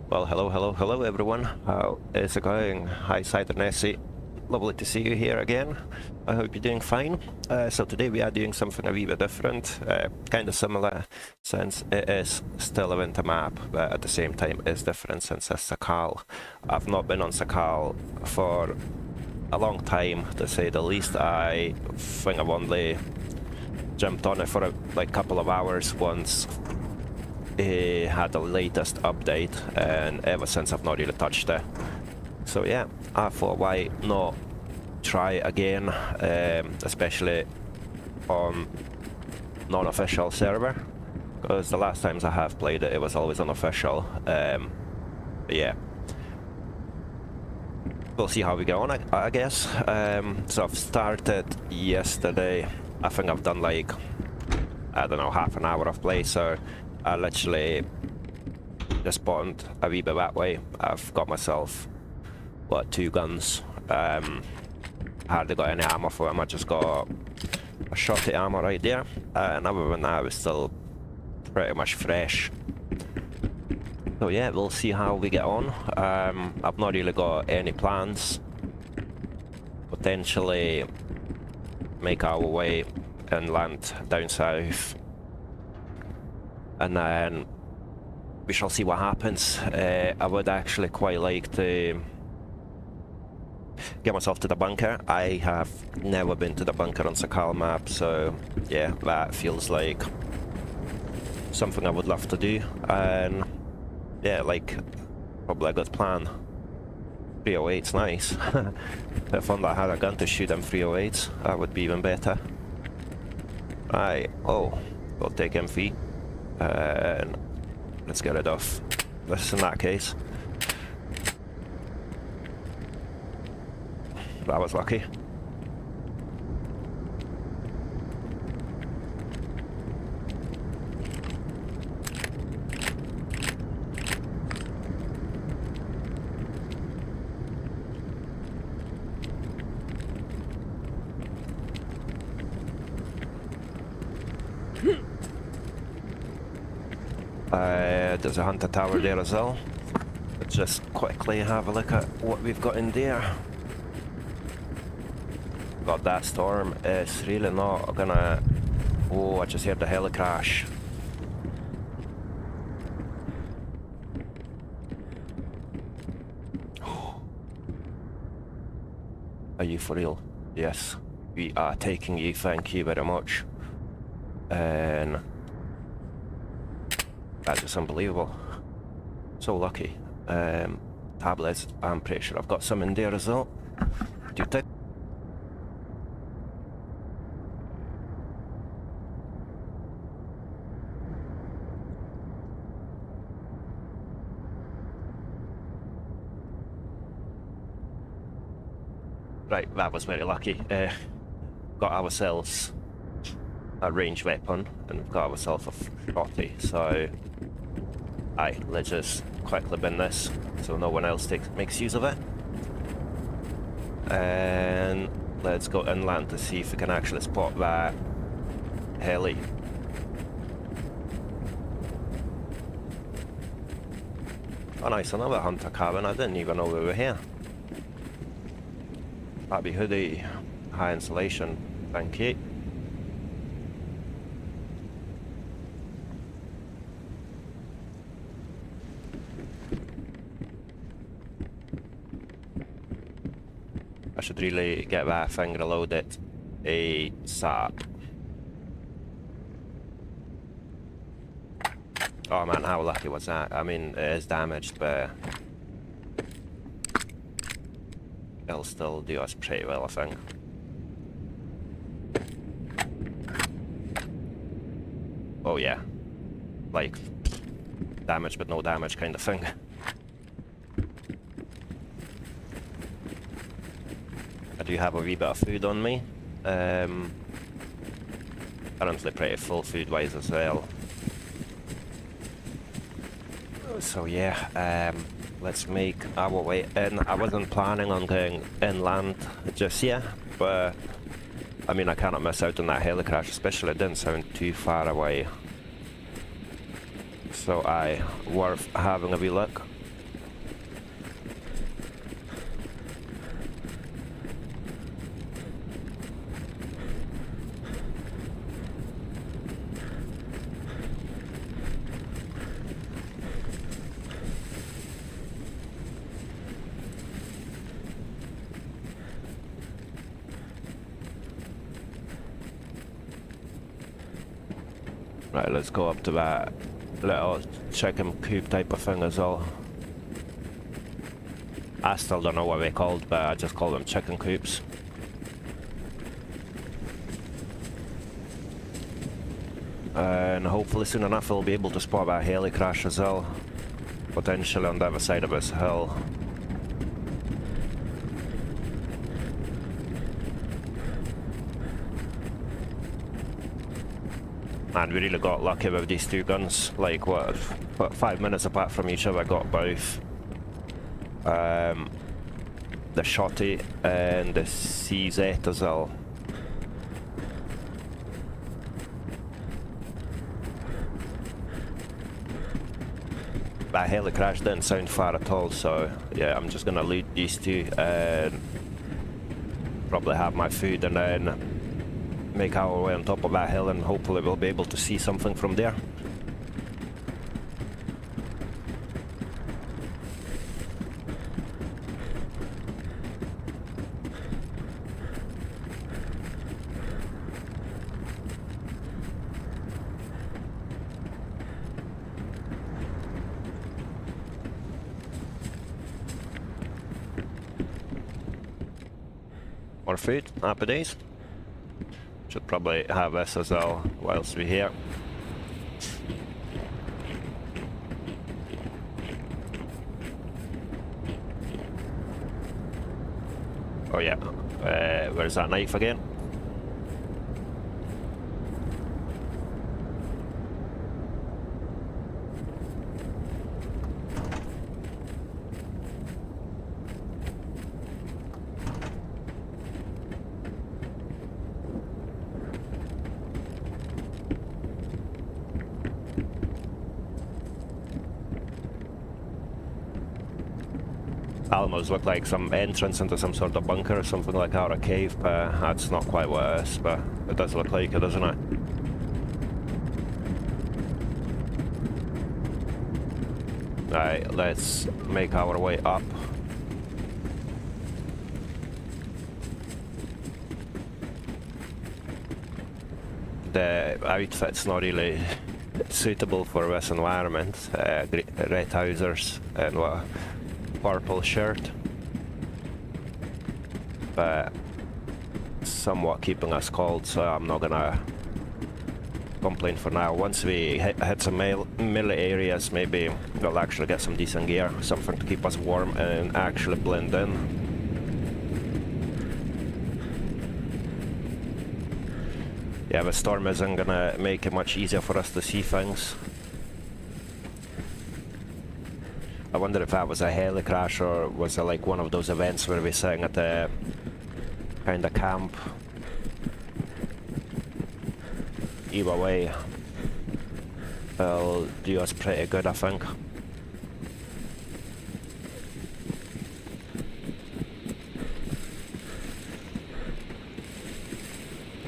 Well, hello everyone. How is it going? Hi, Side and Nessie. Lovely to see you here again. I hope you're doing fine. So today we are doing something a wee bit different, kind of similar since it is still a winter map, but at the same time it's different since it's Sakhal. I've not been on Sakhal for a long time, to say the least. I think I've only jumped on it for a couple of hours once he had the latest update, and ever since I've not really touched it. So yeah, I thought why not try again, especially on non-official server, because the last times I have played it, it was always unofficial. But yeah, we'll see how we go on, I guess. So I've started yesterday. I think I've done like, I don't know, half an hour of play, so I literally just spawned a wee bit that way. I've got myself, what, 2 guns. Hardly got any ammo for them. I just got a shot at ammo right there. And other than that, it's still pretty much fresh. So yeah, we'll see how we get on. I've not really got any plans. Potentially make our way and land down south. And then we shall see what happens. I would actually quite like to get myself to the bunker. I have never been to the bunker on Sakhal map, so yeah, that feels like something I would love to do. And yeah, like, probably a good plan. 308's nice. If only I had a gun to shoot them 308s, that would be even better. Right, oh, we'll take M3. And let's get rid of this in that case. That was lucky. There's a hunter tower there as well. Let's just quickly have a look at what we've got in there. God, that storm is really not gonna... Oh, I just heard the heli crash. Are you for real? Yes, we are taking you, thank you very much. And that's just unbelievable. So lucky. Tablets, I'm pretty sure I've got some in there as well. Right, that was very lucky. Got ourselves a ranged weapon, and we've got ourselves a shotty, so aye, let's just quickly bin this so no one else makes use of it. And let's go inland to see if we can actually spot that heli. Oh nice, another hunter cabin. I didn't even know we were here. That'd be Hawdee. High insulation, thank you. I should really get that thing reloaded ASAP. Oh man, how lucky was that? I mean, it is damaged, but it'll still do us pretty well, I think. Oh yeah, like damage but no damage kind of thing. I do have a wee bit of food on me. Currently pretty full food-wise as well. So yeah, let's make our way in. I wasn't planning on going inland just yet, but I mean I cannot miss out on that heli crash, especially it didn't sound too far away. So aye, worth having a wee look. Right, let's go up to that little chicken coop type of thing as well. I still don't know what they're called, but I just call them chicken coops. And hopefully soon enough we'll be able to spot that heli crash as well. Potentially on the other side of this hill. And we really got lucky with these two guns. Like what 5 minutes apart from each other, got both. The Shotty and the CZ as well. That heli crash didn't sound far at all, so yeah, I'm just gonna loot these two and probably have my food and then make our way on top of that hill and hopefully we'll be able to see something from there. More food, happy days. Should probably have this as well whilst we're here. Oh yeah, where's that knife again? Almost looked like some entrance into some sort of bunker or something like that, or a cave, but that's not quite what it is, but it does look like it, doesn't it? Right, let's make our way up. The outfit's not really suitable for this environment. Red trousers and what? Purple shirt, but somewhat keeping us cold, so I'm not gonna complain for now. Once we hit some melee areas, maybe we'll actually get some decent gear, something to keep us warm and actually blend in. Yeah, the storm isn't gonna make it much easier for us to see things. I wonder if that was a heli crash or was it like one of those events where we're sitting at the kind of camp. Either way, it'll do us pretty good, I think.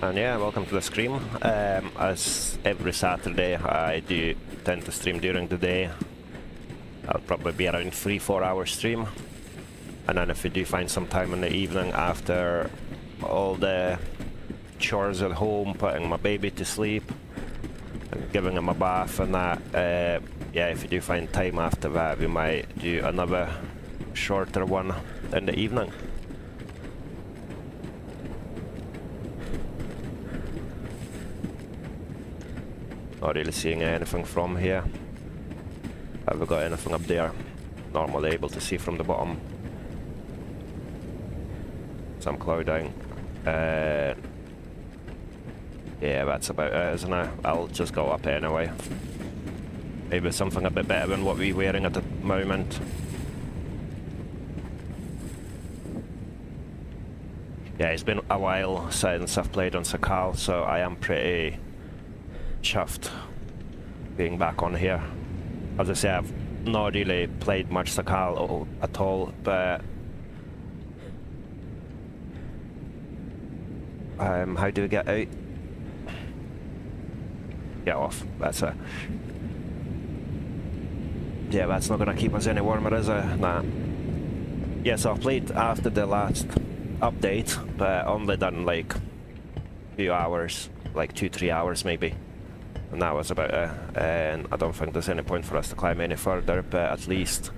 And yeah, welcome to the stream. As every Saturday, I do tend to stream during the day. I'll probably be around 3-4 hour stream, and then if we do find some time in the evening after all the chores at home, putting my baby to sleep and giving him a bath and that, yeah, if you do find time after that, we might do another shorter one in the evening. Not really seeing anything from here. Have we got anything up there? Normally able to see from the bottom. Some clouding. Yeah, that's about it, isn't it? I'll just go up anyway. Maybe something a bit better than what we're wearing at the moment. Yeah, it's been a while since I've played on Sakhal, so I am pretty chuffed being back on here. As I say, I've not really played much Sakhal at all, but how do we get out? Get off, that's it. Yeah, that's not gonna keep us any warmer, is it? Nah. Yeah, so I've played after the last update, but only done like a few hours, like 2-3 hours maybe. And that was about it. And I don't think there's any point for us to climb any further, but at least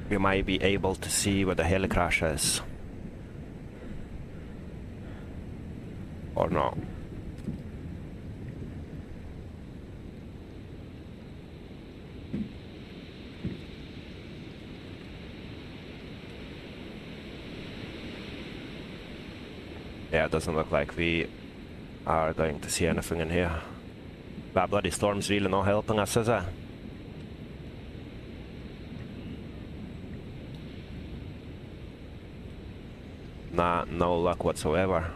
we might be able to see where the helicrash is. Or not. Yeah, it doesn't look like we are going to see anything in here. That bloody storm's really not helping us, is it? Nah, no luck whatsoever.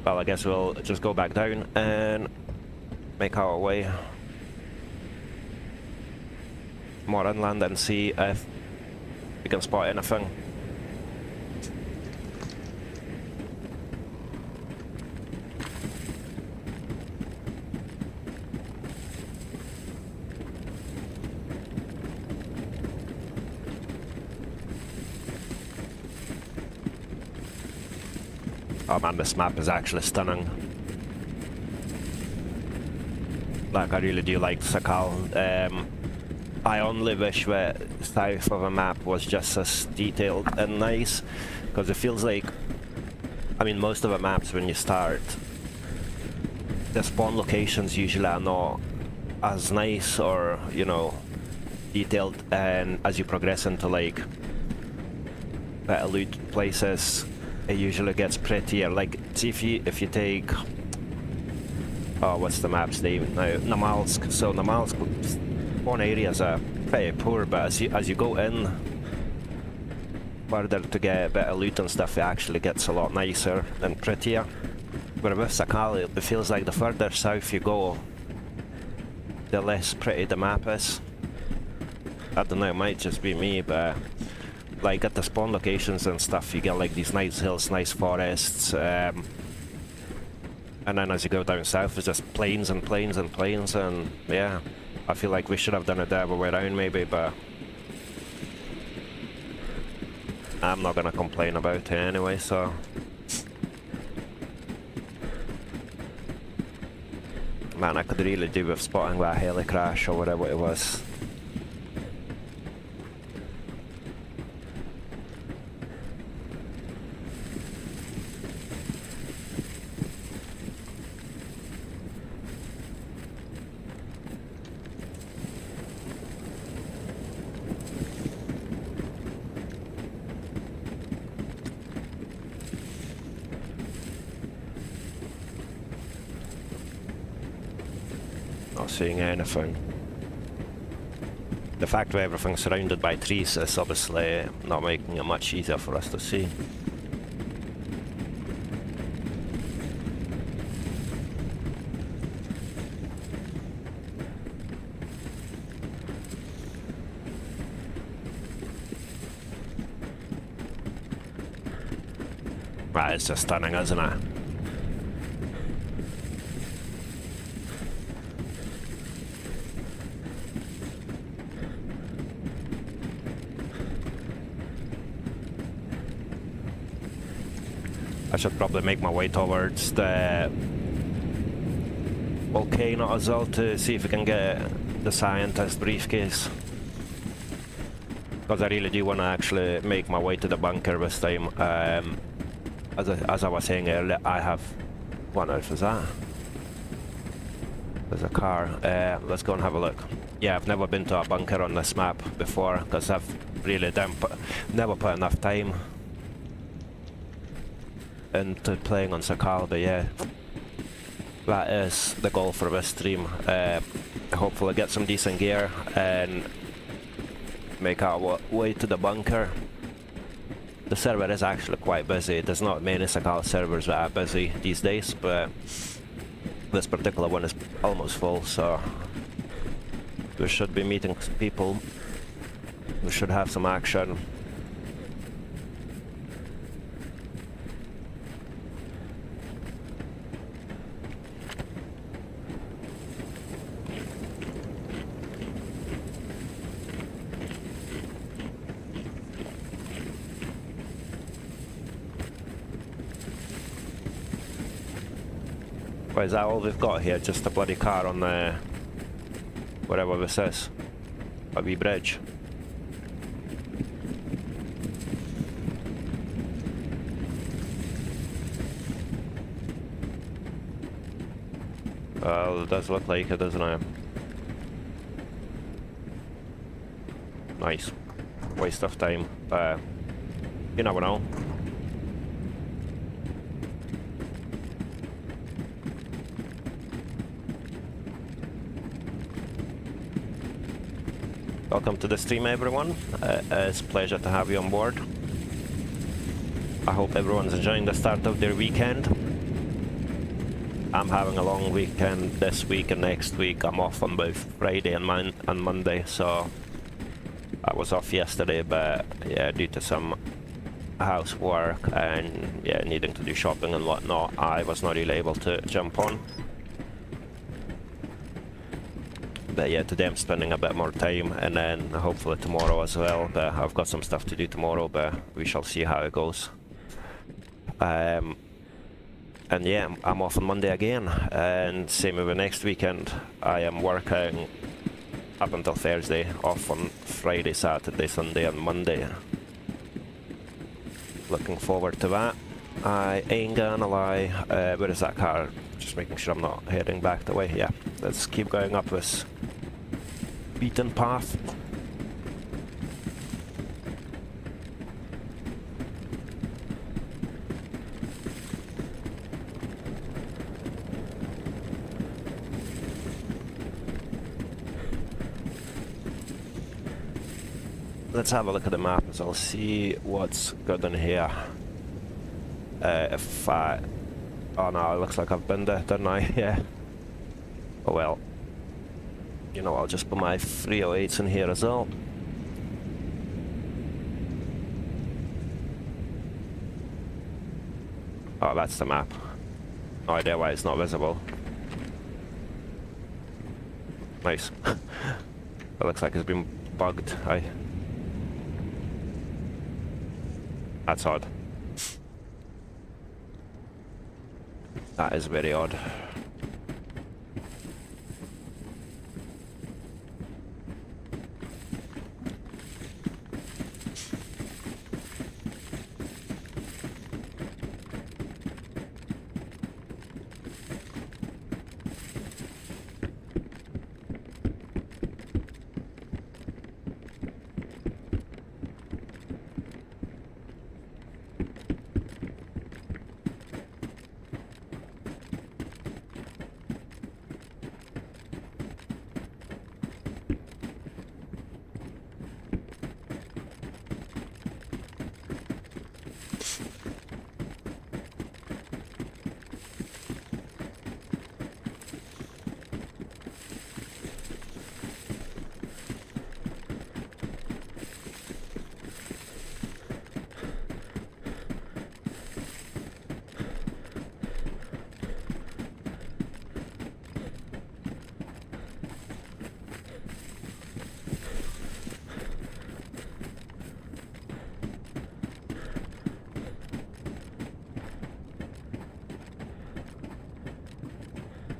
Well, I guess we'll just go back down and make our way more inland and see if we can spot anything. Oh man, this map is actually stunning. Like, I really do like Sakhal. I only wish the south of a map was just as detailed and nice, because it feels like, I mean, most of the maps when you start, the spawn locations usually are not as nice or, you know, detailed, and as you progress into like better loot places, it usually gets prettier. Like, see if you take, oh, what's the map's name now? Namalsk. So Namalsk spawn areas are pretty poor, but as you go in further to get better loot and stuff, it actually gets a lot nicer and prettier. But with Sakhal, it feels like the further south you go, the less pretty the map is. I don't know, it might just be me, but like at the spawn locations and stuff, you get like these nice hills, nice forests, and then as you go down south, it's just plains and plains and plains, and yeah, I feel like we should have done it the other way around maybe, but I'm not gonna complain about it anyway, so. Man, I could really do with spotting that heli crash or whatever it was. Not seeing anything. The fact that everything's surrounded by trees is obviously not making it much easier for us to see. Right, it's just stunning, isn't it? I should probably make my way towards the Volcanic as well to see if we can get the scientist briefcase. Because I really do want to actually make my way to the bunker this time. As I was saying earlier, I have... What on earth is that? There's a car. Let's go and have a look. Yeah, I've never been to a bunker on this map before, because I've really never put enough time into playing on Sakhal, but yeah, that is the goal for this stream. Hopefully get some decent gear and make our way to the bunker. The server is actually quite busy. There's not many Sakhal servers that are busy these days, but this particular one is almost full, so we should be meeting people. We should have some action. Well, is that all we've got here? Just a bloody car on the... whatever this is. A wee bridge. Well, it does look like it, doesn't it? Nice. Waste of time, but you never know. Welcome to the stream, everyone. It's a pleasure to have you on board. I hope everyone's enjoying the start of their weekend. I'm having a long weekend this week and next week. I'm off on both Friday and Monday, so I was off yesterday, but yeah, due to some housework and yeah, needing to do shopping and whatnot, I was not really able to jump on. But yeah, today I'm spending a bit more time, and then hopefully tomorrow as well. But I've got some stuff to do tomorrow, but we shall see how it goes. And yeah, I'm off on Monday again, and same with the next weekend. I am working up until Thursday, off on Friday, Saturday, Sunday and Monday. Looking forward to that. I ain't gonna lie. Where is that car? Just making sure I'm not heading back the way. Yeah, let's keep going up this beaten path. Let's have a look at the map as I'll see what's good in here. If I... Oh no, it looks like I've been there, didn't I? Yeah. Oh well. You know, I'll just put my 308s in here as well. Oh, that's the map. No idea why it's not visible. Nice. It looks like it's been bugged. That's odd. That is very odd.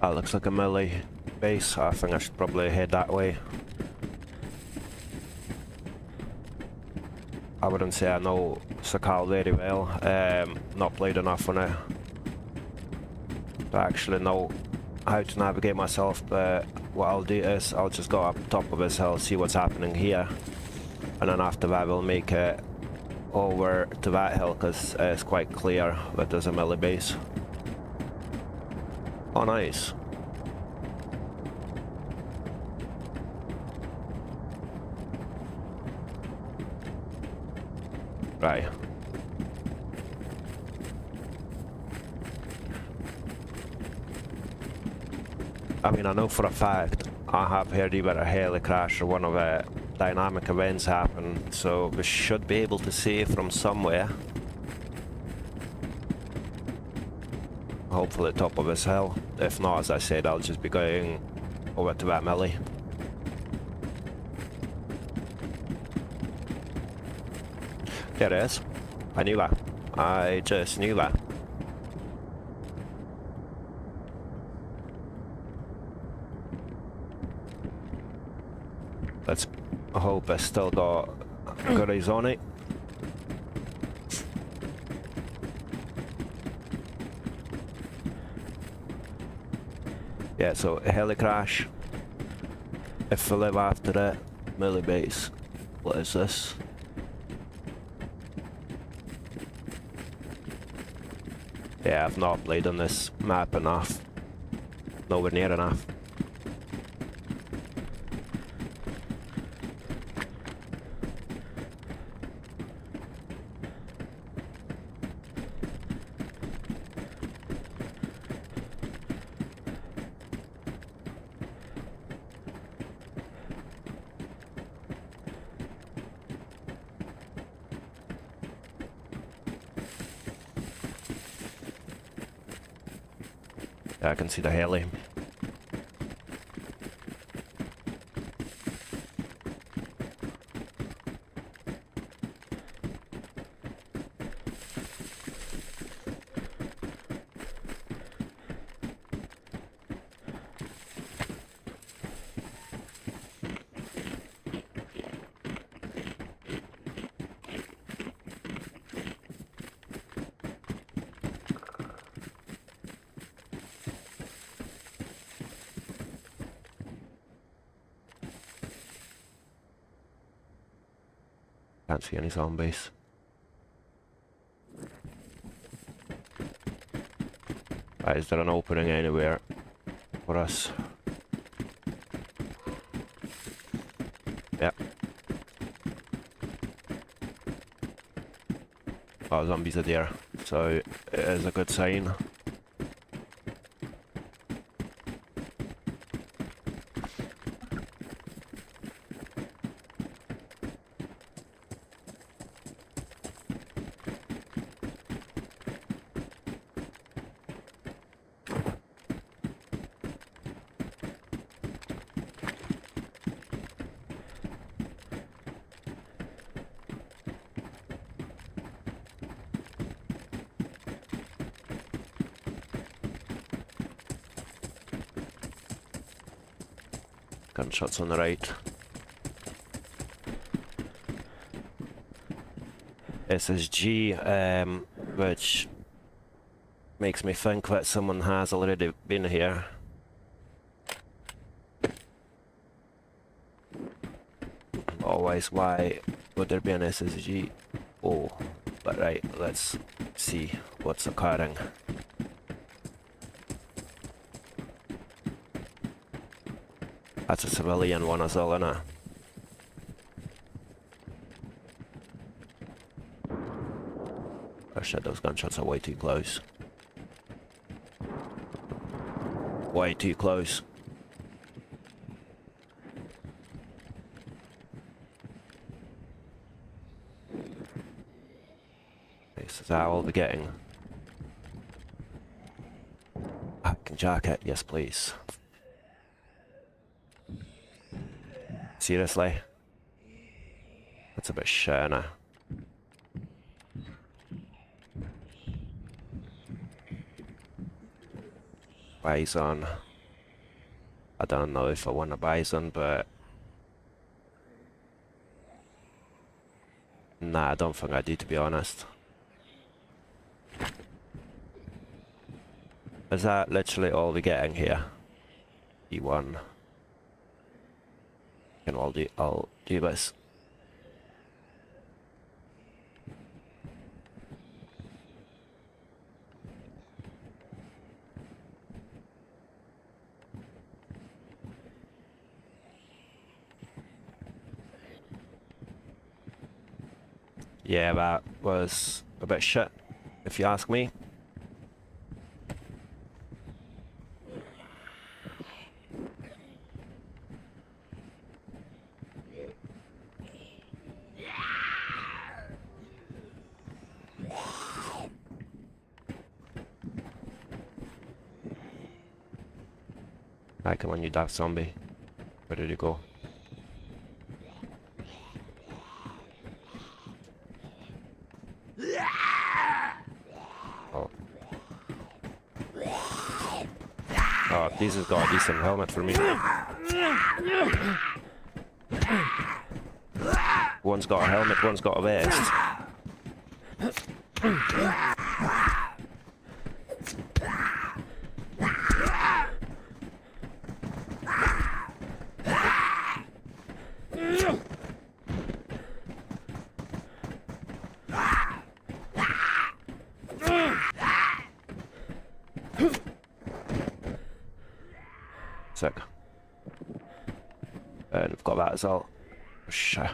That looks like a melee base. I think I should probably head that way. I wouldn't say I know Sakhal very well. Not played enough on it to actually know how to navigate myself, but what I'll do is I'll just go up top of this hill, see what's happening here, and then after that we'll make it over to that hill because it's quite clear that there's a melee base. Oh, nice. Right. I mean, I know for a fact I have heard either a heli crash or one of the dynamic events happen, so we should be able to see from somewhere. Hopefully top of this hill. If not, as I said, I'll just be going over to that melee. There it is. I knew that. I just knew that. Let's hope I still got goodies on it. Yeah, so heli crash. If I live after it, melee base. What is this? Yeah, I've not played on this map enough. Nowhere near enough. Yeah, I can see the heli. Can't see any zombies. Right, is there an opening anywhere for us? Yep. Oh, zombies are there, so it is a good sign. Gunshots on the right. SSG, which makes me think that someone has already been here. Otherwise, why would there be an SSG? Oh, but right, let's see what's occurring. That's a civilian one as well, innit? Oh shit, those gunshots are way too close. Way too close. This is how I'll be getting. Packing jacket, yes please. Seriously? That's a bit shit, innit? Bison. I don't know if I want a bison, but... Nah, I don't think I do, to be honest. Is that literally all we're getting here? E1. And I'll do this. Yeah, that was a bit shit, if you ask me. Right, come on, you daft zombie. Where did you go? Oh. Oh, this has got a decent helmet for me. One's got a helmet, one's got a vest. Sick. And we've got that as well. Shit.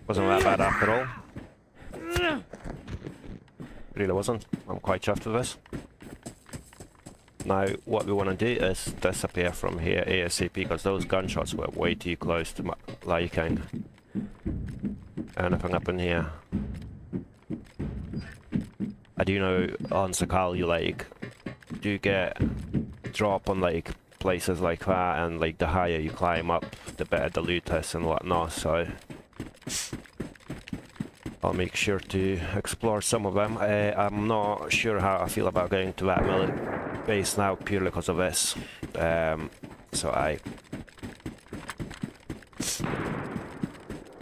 Wasn't that bad after all. Really wasn't. I'm quite chuffed with this. Now, what we want to do is disappear from here ASAP, because those gunshots were way too close to my liking. Anything up in here? I do know on Sakhal you like do get drop on like places like that, and like the higher you climb up, the better the loot is and whatnot. So I'll make sure to explore some of them. I'm not sure how I feel about going to that military base now, purely because of this.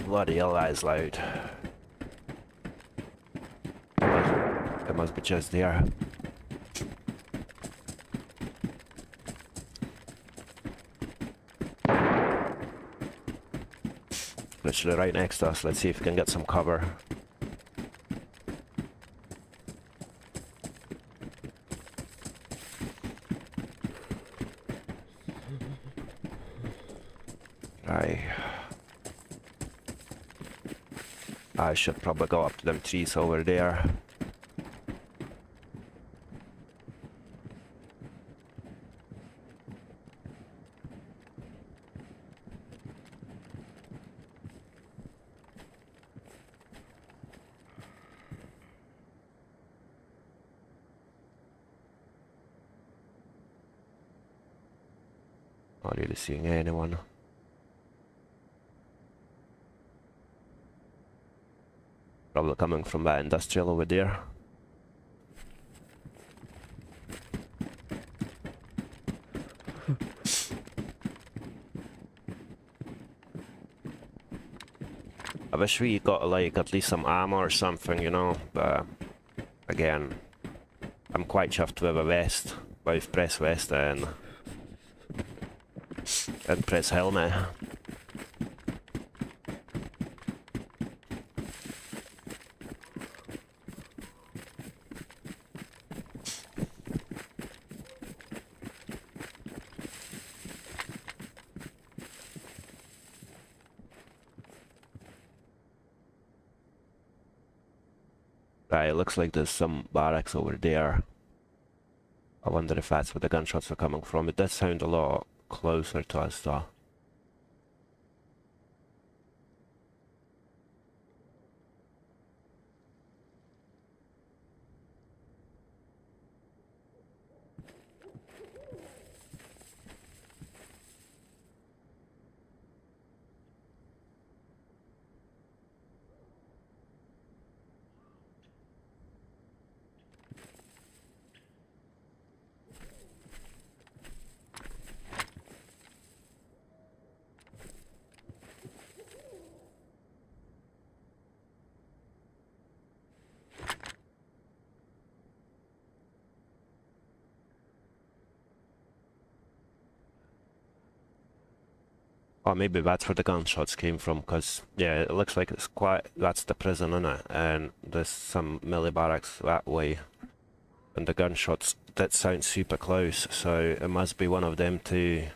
Bloody hell, that is loud. It must be just there. Literally right next to us. Let's see if we can get some cover. I should probably go up to them trees over there. Not really seeing anyone. Probably coming from that industrial over there. I wish we got like at least some ammo or something, you know, but again, I'm quite chuffed with a vest, both press vest and press helmet. Right, it looks like there's some barracks over there. I wonder if that's where the gunshots are coming from. It does sound a lot closer to us though. Or maybe that's where the gunshots came from, because, yeah, it looks like it's quite... That's the prison, innit? And there's some melee barracks that way. And the gunshots, that sound super close, so it must be one of them too.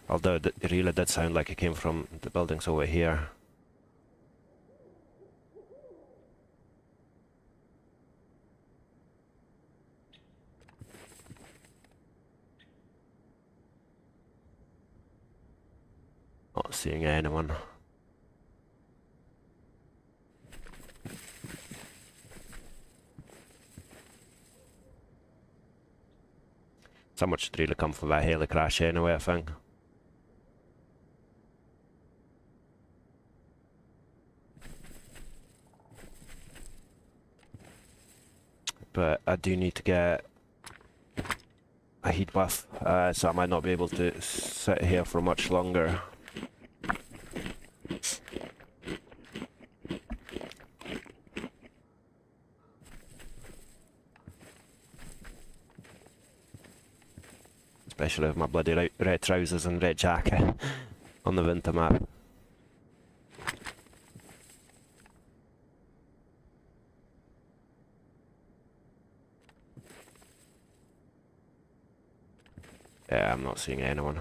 Although it really did sound like it came from the buildings over here. Not seeing anyone. Someone should really come for that heli crash anyway, I think. But I do need to get a heat buff, so I might not be able to sit here for much longer. Especially with my bloody red trousers and red jacket on the winter map. Yeah, I'm not seeing anyone.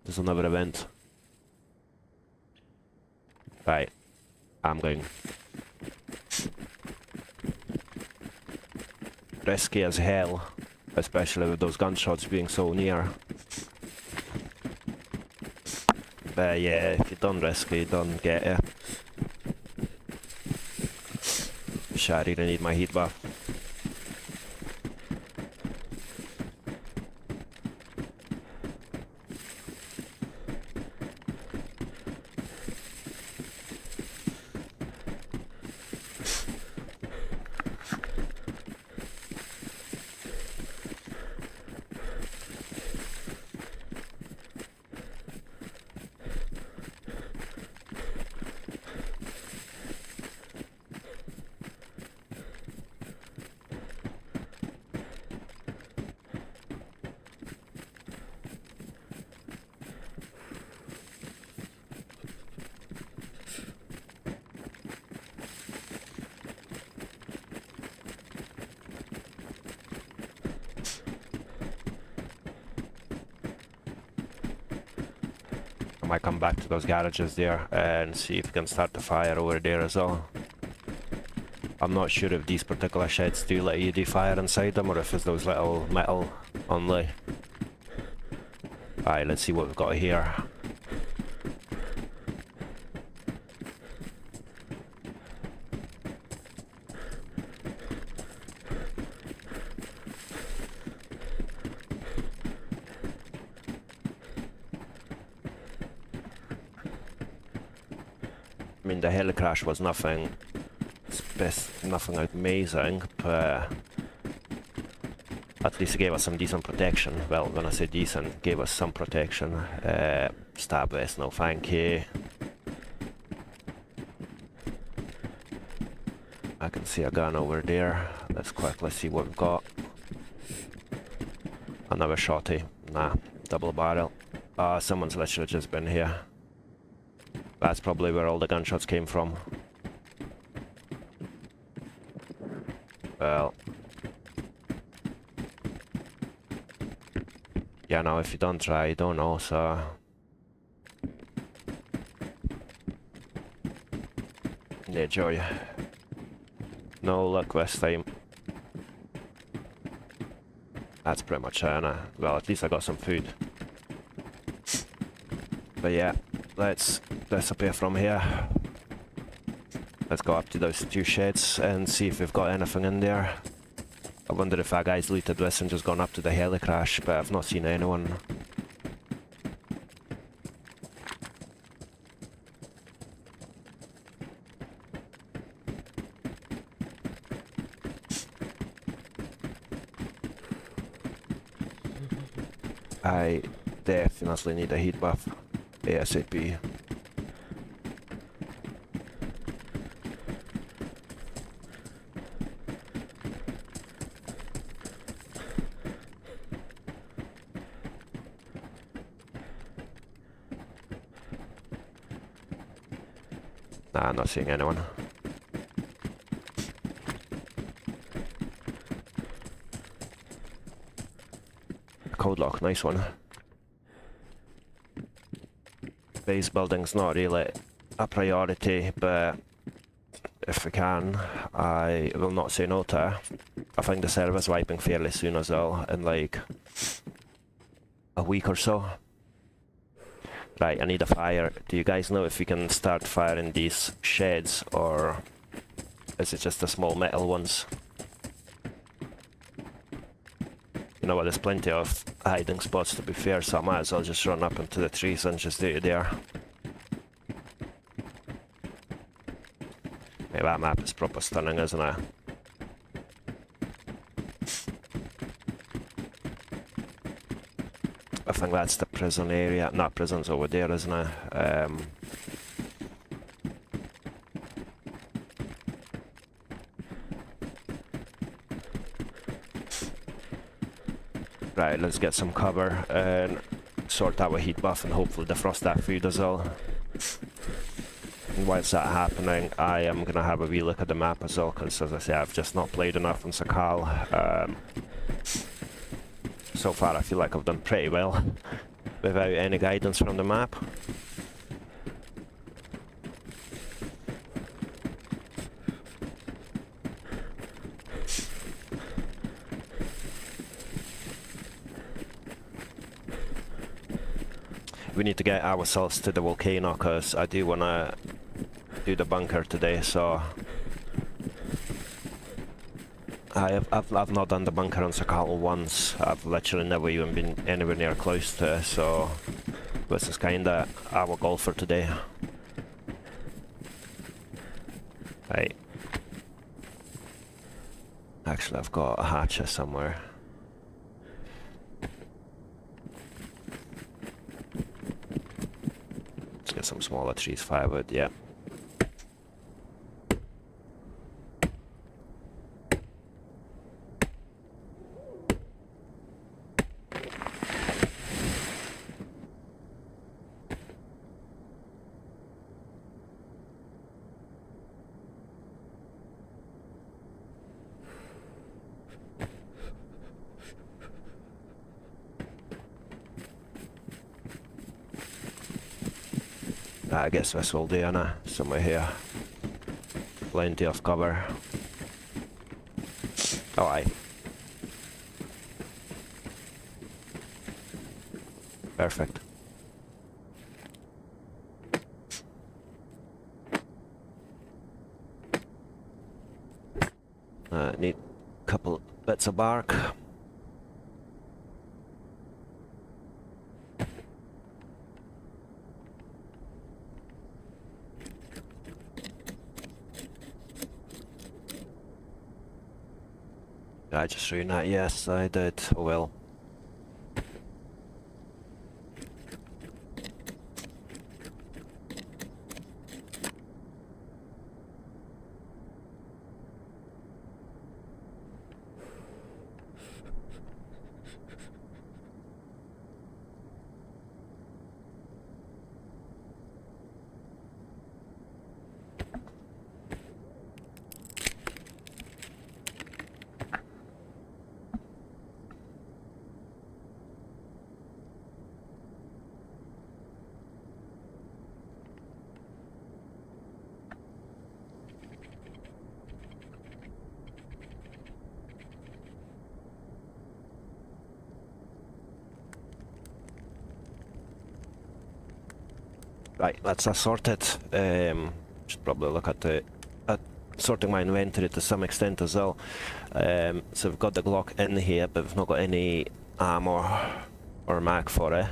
There's another event. Right, I'm going. Risky as hell, especially with those gunshots being so near. But yeah, if you don't risk it, you don't get it. Shit, I really need my heat buff. Might come back to those garages there and see if we can start the fire over there as well. I'm not sure if these particular sheds do let you do fire inside them or if it's those little metal only. Alright, let's see what we've got here. I mean, the heli crash was nothing amazing, but at least it gave us some decent protection. Well, when I say decent, it gave us some protection. Stab vest, no thank you. I can see a gun over there. Let's quickly see what we've got. Another shotty. Nah, double barrel. Someone's literally just been here. That's probably where all the gunshots came from. Well. Yeah, no, if you don't try, you don't know, so... Yeah, joy. No luck this time. That's pretty much it, well, at least I got some food. But yeah, let's disappear from here. Let's go up to those two sheds and see if we've got anything in there. I wonder if that guy's looted this and just gone up to the heli crash, but I've not seen anyone. I definitely need a heat buff ASAP. Nah, I'm not seeing anyone. Code lock, nice one. Base building's not really a priority, but if we can, I will not say no to it. I think the server's wiping fairly soon as well, in like a week or so. Right, I need a fire. Do you guys know if we can start firing these sheds, or is it just the small metal ones? You know what, there's plenty of hiding spots, to be fair, so I might as well just run up into the trees and just do it there. Yeah, that map is proper stunning, isn't it? I think that's the prison area. No, prison's over there, isn't it? Right, let's get some cover and sort out a heat buff and hopefully defrost that food as well. And whilst that's happening, I am going to have a wee look at the map as well, because as I say, I've just not played enough on Sakhal. So far I feel like I've done pretty well without any guidance from the map. We need to get ourselves to the volcano because I do want to do the bunker today, so I've not done the bunker on Sakhal once. I've literally never even been anywhere near close to it, so this is kinda our goal for today. Right. Actually, I've got a hatchet somewhere. Let's get some smaller trees, firewood, yeah. I guess this will do, innit? Somewhere here. Plenty of cover. Oh, aye. Perfect. Need a couple bits of bark. I just ruined that, yes, I did. Oh well. Right, that's us sorted. Should probably look at sorting my inventory to some extent as well. So we've got the Glock in here, but we've not got any ammo or mag for it.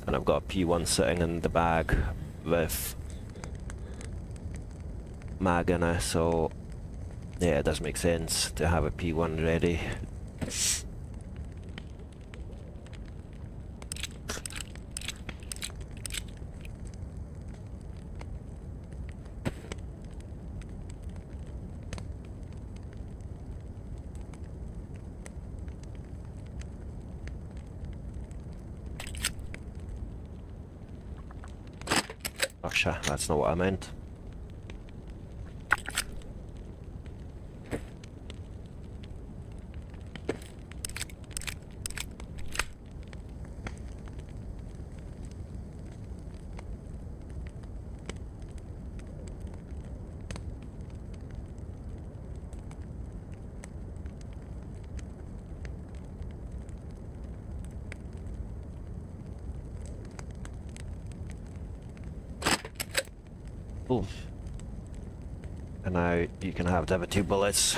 And I've got a P1 sitting in the bag with mag in it, so yeah, it does make sense to have a P1 ready. Oh shit, that's not what I meant. Ooh. And now you can have the other 2 bullets.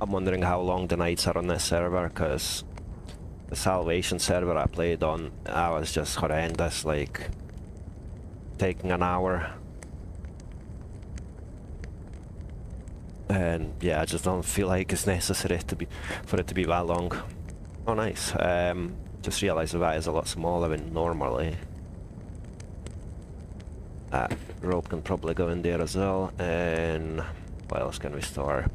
I'm wondering how long the nights are on this server, because the Salvation server I played on, I was just horrendous, like taking an hour. And yeah, I just don't feel like it's necessary for it to be that long. Oh nice, just realised that is a lot smaller than normally. That rope can probably go in there as well, and what else can we store?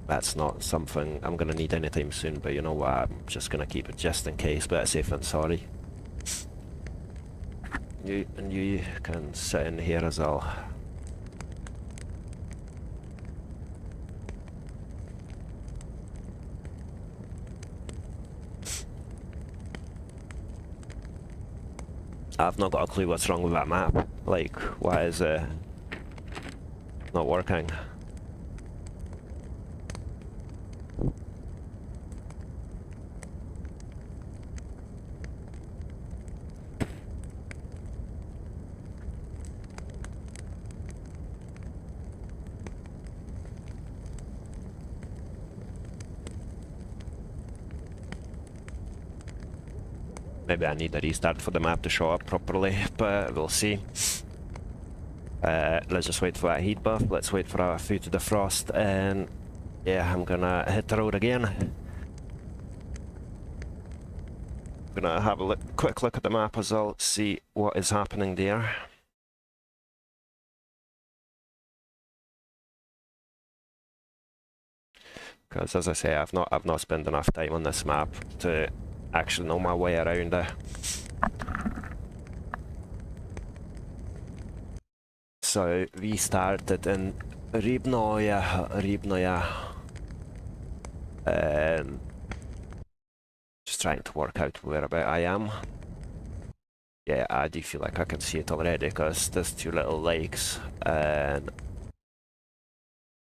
That's not something I'm gonna need anytime soon, but you know what, I'm just gonna keep it just in case, better safe than sorry. You can sit in here as well. I've not got a clue what's wrong with that map. Like, why is it not working? Maybe I need a restart for the map to show up properly, but we'll see. Let's just wait for that heat buff, let's wait for our food to defrost, and yeah, I'm gonna hit the road again. I'm gonna have a quick look at the map as well, see what is happening there. Because as I say, I've not spent enough time on this map to actually know my way around it. So we started in Ribnoja, and just trying to work out whereabout I am. Yeah, I do feel like I can see it already because there's two little lakes, and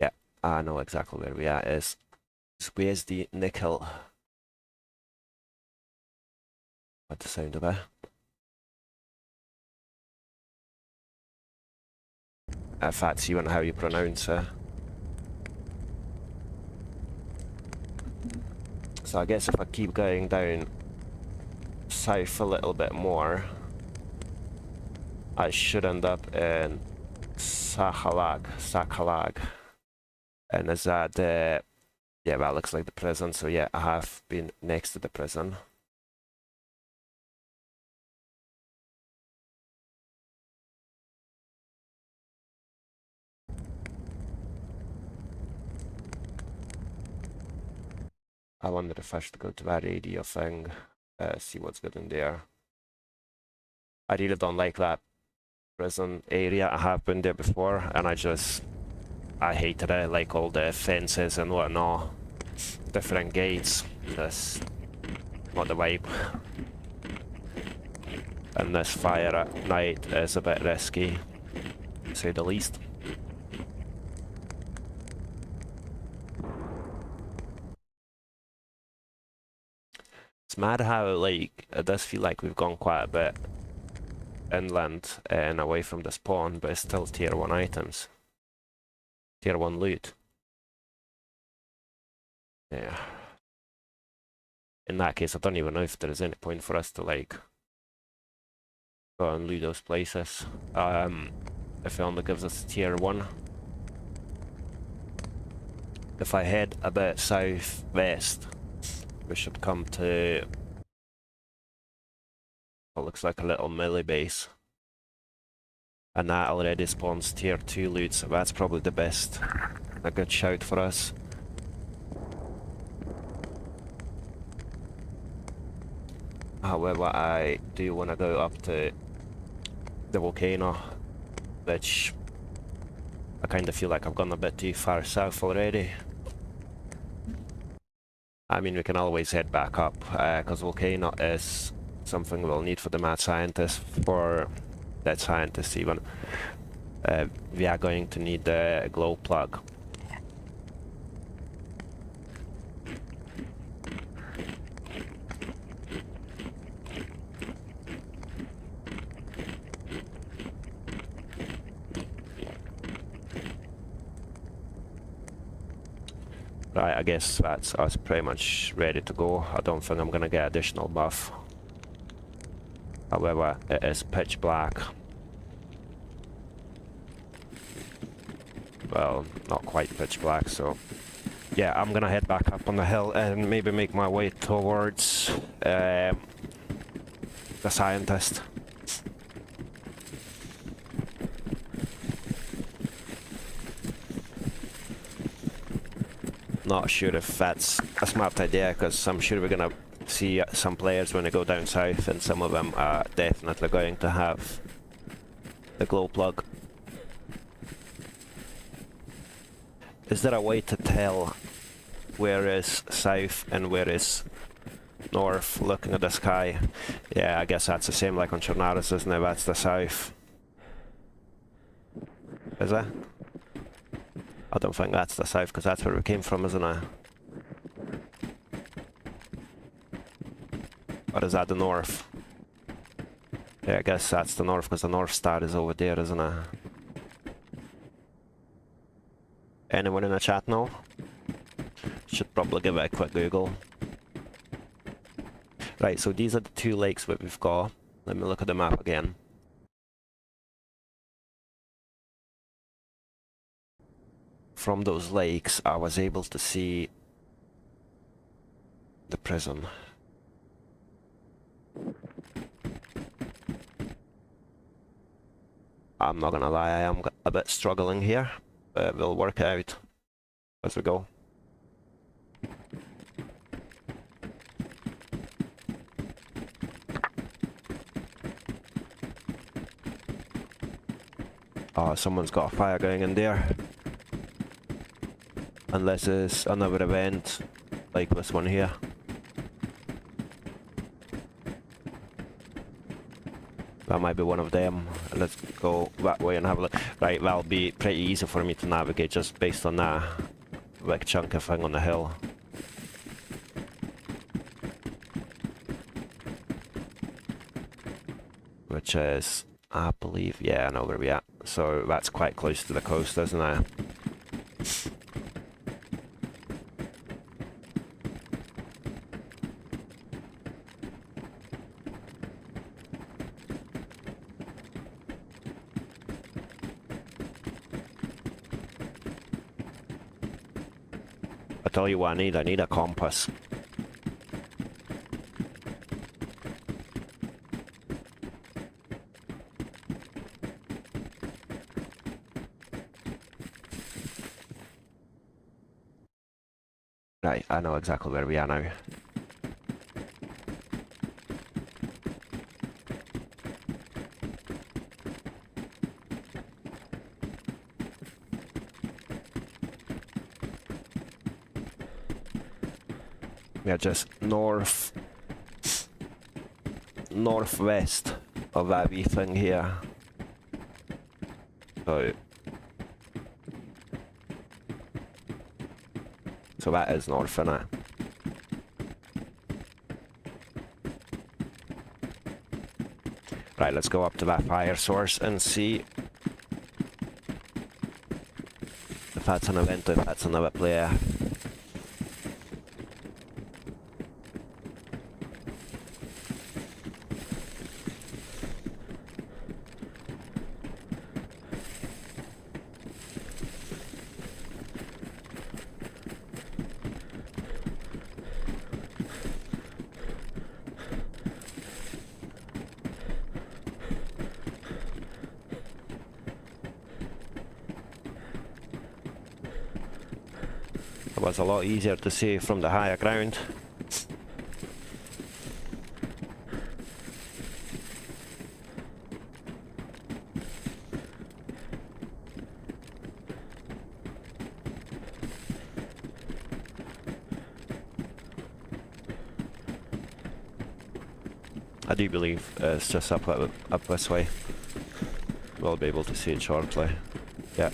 yeah, I know exactly where we are. Where's the nickel? What the sound of it? If that's even how you pronounce it. So I guess if I keep going down south a little bit more, I should end up in Sakhal. And is that the... yeah, that looks like the prison, so yeah, I have been next to the prison. I wonder if I should go to that radio thing, see what's good in there. I really don't like that prison area. I have been there before, and I hated it, like all the fences and whatnot. Different gates, just not the vibe. And this fire at night is a bit risky, to say the least. It's mad how, like, it does feel like we've gone quite a bit inland and away from the spawn, but it's still tier 1 items. Tier 1 loot. Yeah. In that case, I don't even know if there is any point for us to, like, go and loot those places. If it only gives us tier 1. If I head a bit southwest, we should come to what looks like a little melee base. And that already spawns tier 2 loot, so that's probably the best. A good shout for us. However, I do want to go up to the volcano, which I kind of feel like I've gone a bit too far south already. I mean, we can always head back up, because volcano is something we'll need for the mad scientist, for dead scientist even. We are going to need the glow plug. Right, I guess that's us pretty much ready to go. I don't think I'm gonna get additional buff. However, it is pitch black. Well, not quite pitch black, so... Yeah, I'm gonna head back up on the hill and maybe make my way towards the scientist. Not sure if that's a smart idea, because I'm sure we're gonna see some players when they go down south, and some of them are definitely going to have the glow plug. Is there a way to tell where is south and where is north looking at the sky? Yeah, I guess that's the same like on Chernarus, isn't it? That's the south. Is it? I don't think that's the south, because that's where we came from, isn't it? Or is that the north? Yeah, I guess that's the north, because the North Star is over there, isn't it? Anyone in the chat know? Should probably give it a quick Google. Right, so these are the two lakes that we've got. Let me look at the map again. From those lakes, I was able to see the prison. I'm not gonna lie, I am a bit struggling here, but we'll work it out as we go. Oh, someone's got a fire going in there. Unless it's another event like this one here. That might be one of them. Let's go that way and have a look. Right, that'll be pretty easy for me to navigate just based on that big chunk of thing on the hill. Which is, I believe, yeah, I know where we're at. So that's quite close to the coast, isn't it? I tell you what I need a compass. Right, I know exactly where we are now. We are just northwest of that wee thing here. So that is north, innit? Right, let's go up to that fire source and see if that's an event or if that's another player. It was a lot easier to see from the higher ground. I do believe it's just up this way. We'll be able to see it shortly. Yeah.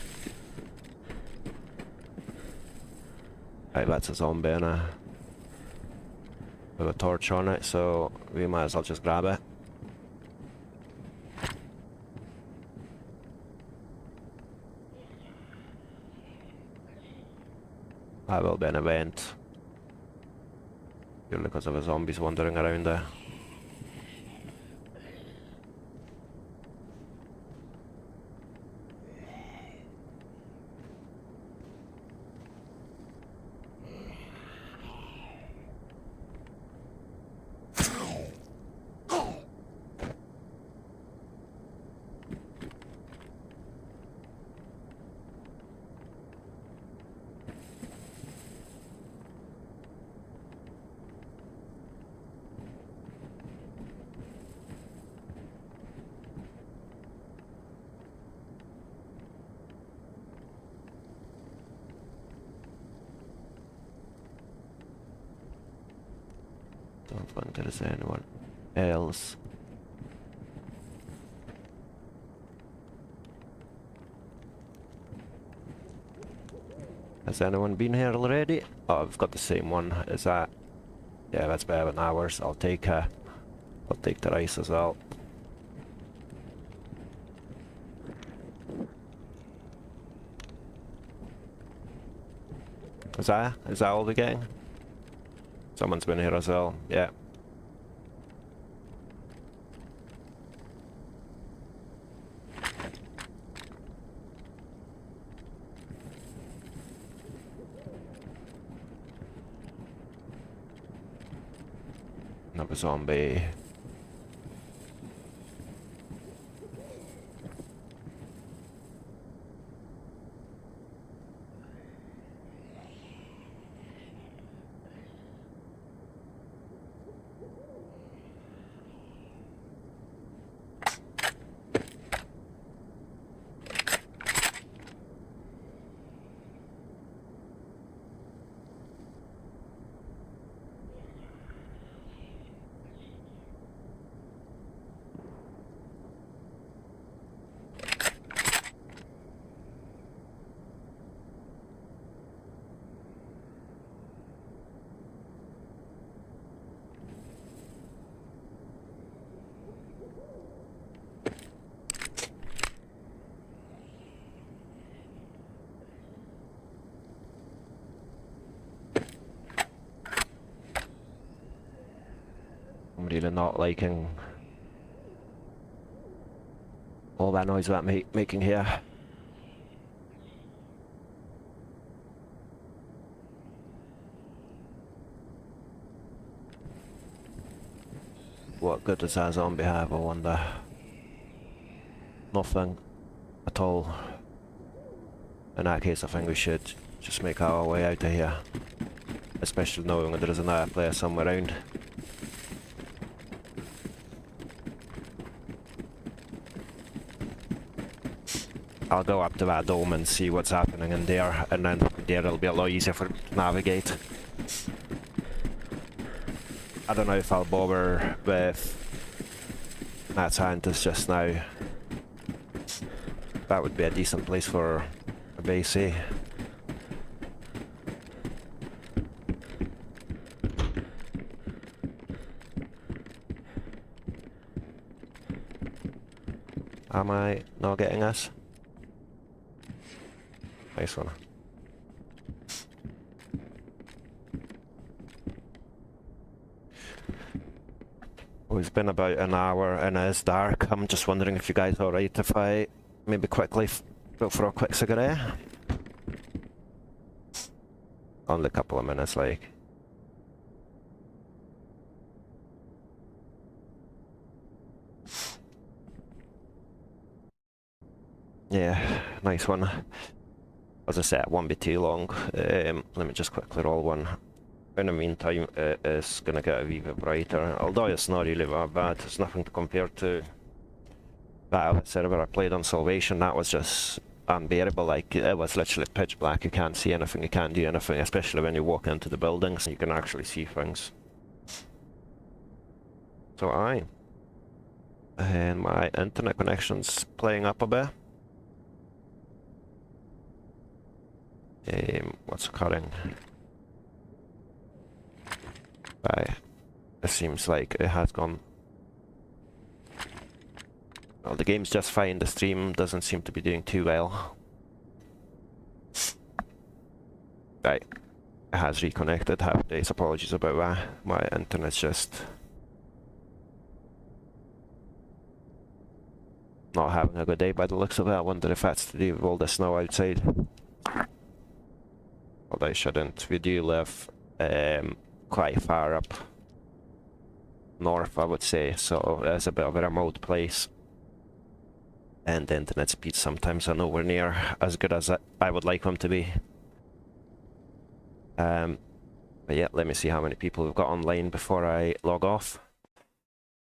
Right, that's a zombie and with a torch on it, so we might as well just grab it. That will be an event. Purely because of the zombies wandering around there. Don't think there is anyone else. Has anyone been here already? Oh, I've got the same one. Is that? Yeah, that's better than ours. I'll take the rice as well. Is that all we're getting? Someone's been here as well. Yeah. Another zombie. I'm really not liking all that noise that making here. What good does that zombie have, I wonder? Nothing at all. In that case, I think we should just make our way out of here. Especially knowing that there is another player somewhere around. I'll go up to that dome and see what's happening in there, and then from there it'll be a lot easier for me to navigate. I don't know if I'll bother with that scientist just now. That would be a decent place for a base, eh? Am I not getting this? Nice one. Oh, it's been about an hour and it is dark. I'm just wondering if you guys are alright if I maybe quickly go for a quick cigarette? Only a couple of minutes, like. Yeah, nice one. As I said, it won't be too long. Let me just quickly roll one. In the meantime, it's gonna get a wee bit brighter. Although it's not really that bad. It's nothing to compare to that server I played on Salvation. That was just unbearable. Like, it was literally pitch black. You can't see anything, you can't do anything, especially when you walk into the buildings. You can actually see things. So and my internet connection's playing up a bit. What's occurring? It seems like it has gone. Well, the game's just fine. The stream doesn't seem to be doing too well. Right, It has reconnected. Happy days. Apologies about that. My internet's just not having a good day by the looks of it. I wonder if that's to do with all the snow outside. Although I shouldn't. We do live quite far up north, I would say, so it's a bit of a remote place. And the internet speeds sometimes are nowhere near as good as I would like them to be. But yeah, let me see how many people we've got online before I log off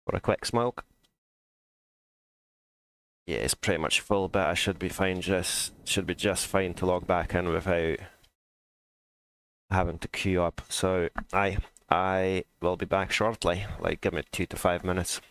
for a quick smoke. Yeah, it's pretty much full, but I should be fine. Should be just fine to log back in without having to queue up. So I will be back shortly. Like, give me 2 to 5 minutes.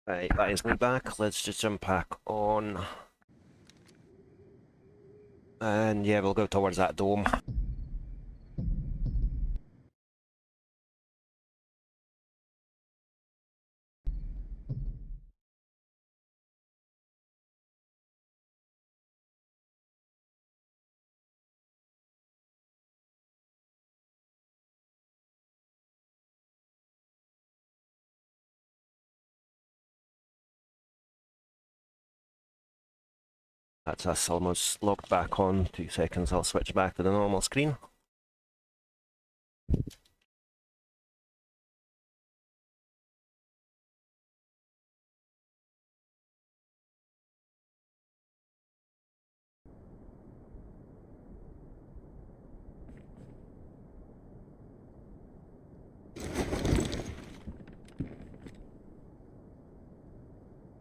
Right, that is me back. Let's just jump back on. And yeah, we'll go towards that dome. That's us almost logged back on. 2 seconds, I'll switch back to the normal screen.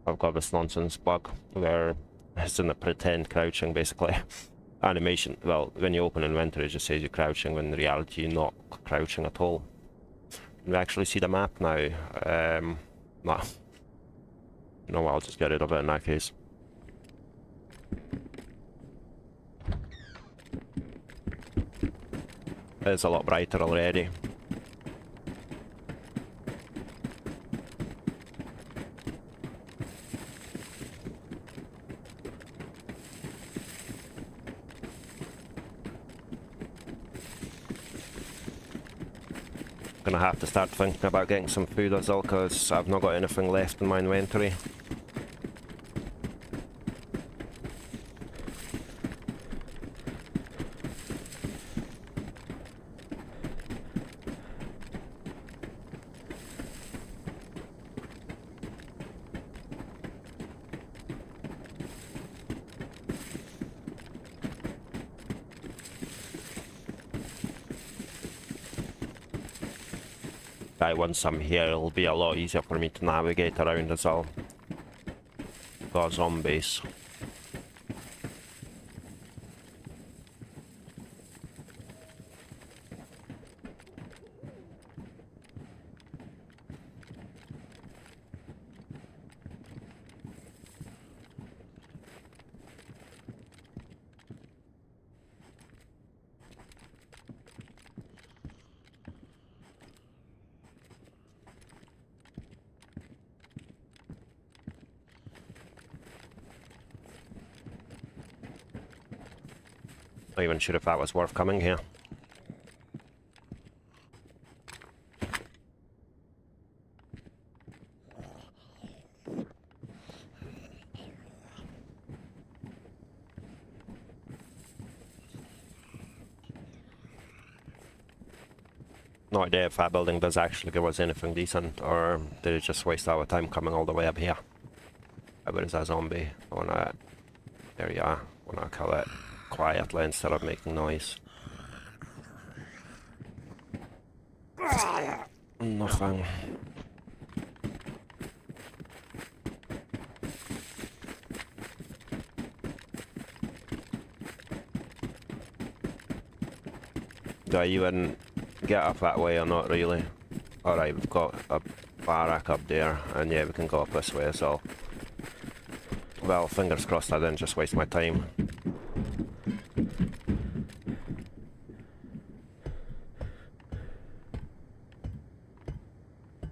I've got this nonsense bug where it's in the pretend crouching, basically. Animation, well, when you open inventory it just says you're crouching, when in reality you're not crouching at all. Can we actually see the map now? Nah. No, I'll just get rid of it in that case. It's a lot brighter already. Gonna have to start thinking about getting some food as well, because I've not got anything left in my inventory. Right, once I'm here it'll be a lot easier for me to navigate around as well. Got zombies. Not even sure if that was worth coming here. No idea if that building does actually give us anything decent, or did it just waste our time coming all the way up here? Where is that zombie? I wanna... There you are. I wanna kill it quietly instead of making noise. Nothing. Do I even get up that way or not really? Alright, we've got a barrack up there, and yeah, we can go up this way as well. Well, fingers crossed I didn't just waste my time.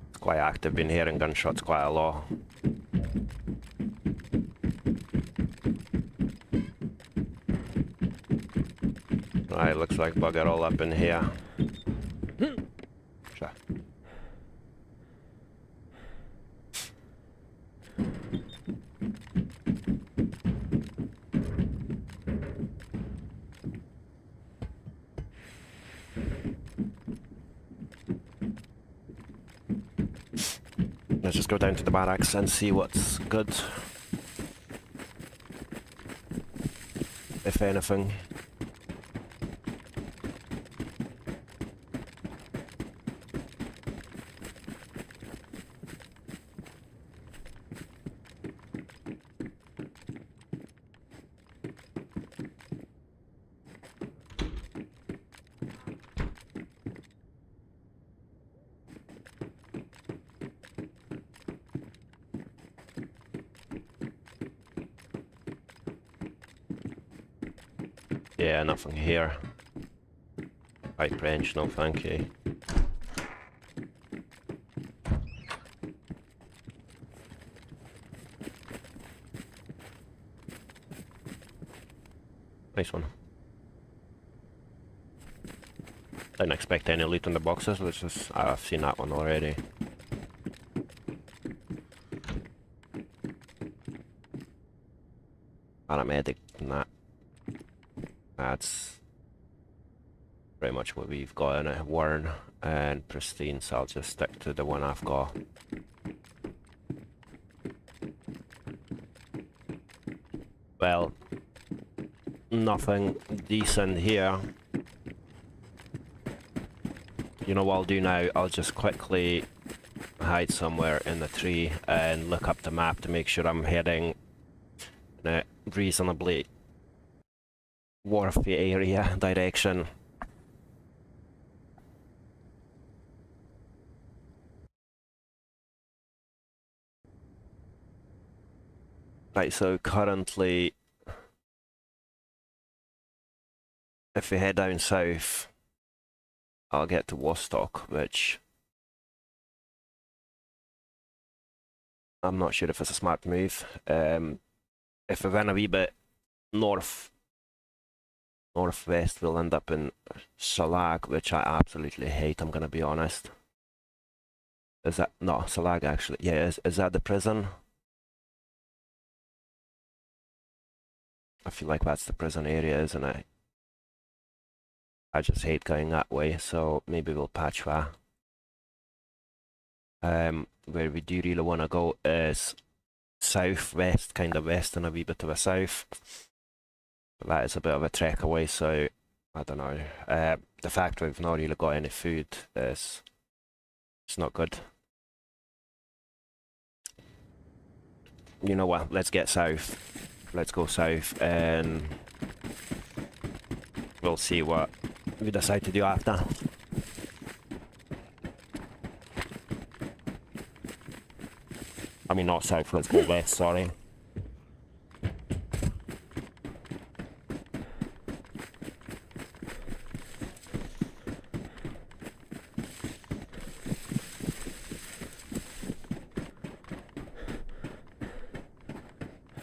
It's quite active, been hearing gunshots quite a lot. Right, looks like bugger all up in here. Sure. Let's just go down to the barracks and see what's good. If anything. Yeah, nothing here. Pipe wrench, no thank you. Nice one. Didn't expect any loot in the boxes, which is, I've seen that one already. Paramedic, nah. That's pretty much what we've got in it. Worn and pristine, so I'll just stick to the one I've got. Well, nothing decent here. You know what I'll do now? I'll just quickly hide somewhere in the tree and look up the map to make sure I'm heading in a reasonably wharfy area direction. Right, so currently, if we head down south, I'll get to Wostock, which I'm not sure if it's a smart move. If we went a wee bit northwest, we'll end up in Salag, which I absolutely hate, I'm gonna be honest. Is that, no, Salag actually, yeah, is that the prison? I feel like that's the prison area, isn't it? I just hate going that way, so maybe we'll patch that. Where we do really want to go is southwest, kind of west and a wee bit to the south. But that is a bit of a trek away, so I don't know. The fact we've not really got any food is it's not good. You know what? Let's get south. Let's go south and we'll see what we decide to do after. I mean, not south, let's go west, sorry.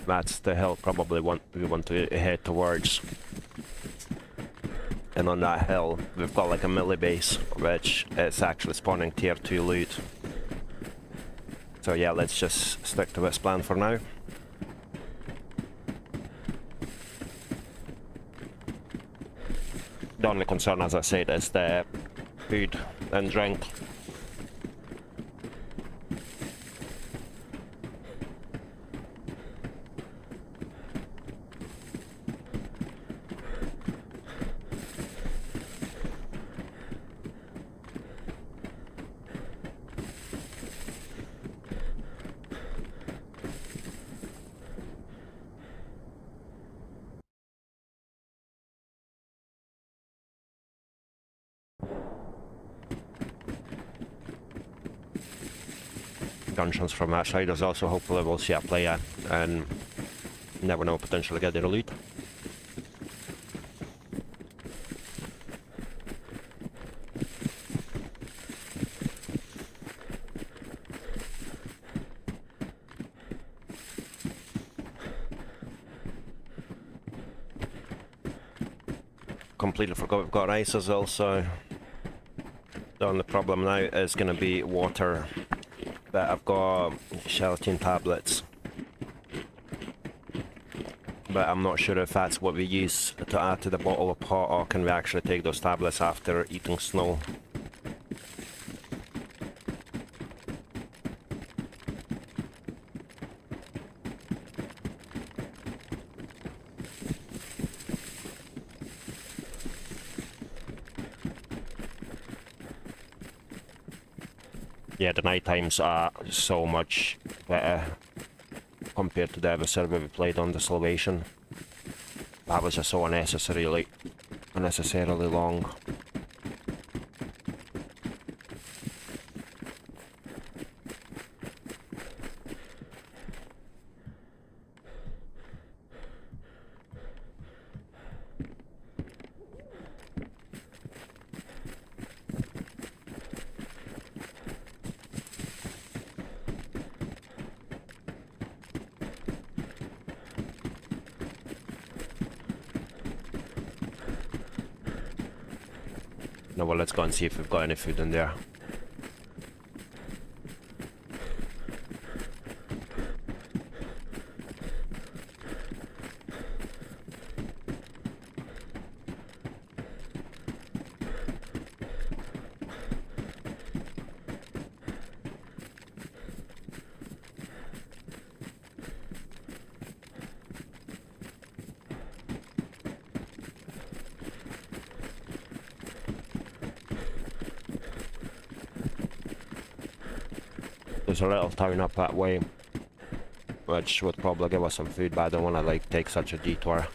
That's the hill probably we want to head towards. And on that hill, we've got like a melee base, which is actually spawning tier 2 loot. So yeah, let's just stick to this plan for now. The only concern, as I said, is the food and drink. Dungeons from that side as well, so hopefully we'll see a player and never know, potentially get their loot. Completely forgot we've got ice as well, so the only problem now is going to be water. But I've got gelatin tablets, but I'm not sure if that's what we use to add to the bottle of pot, or can we actually take those tablets after eating snow. Yeah, the night times are so much better compared to the other server we played on, the Salvation. That was just so unnecessarily long. No, well, let's go and see if we've got any food in there. There's a little town up that way, which would probably give us some food, but I don't want to like take such a detour.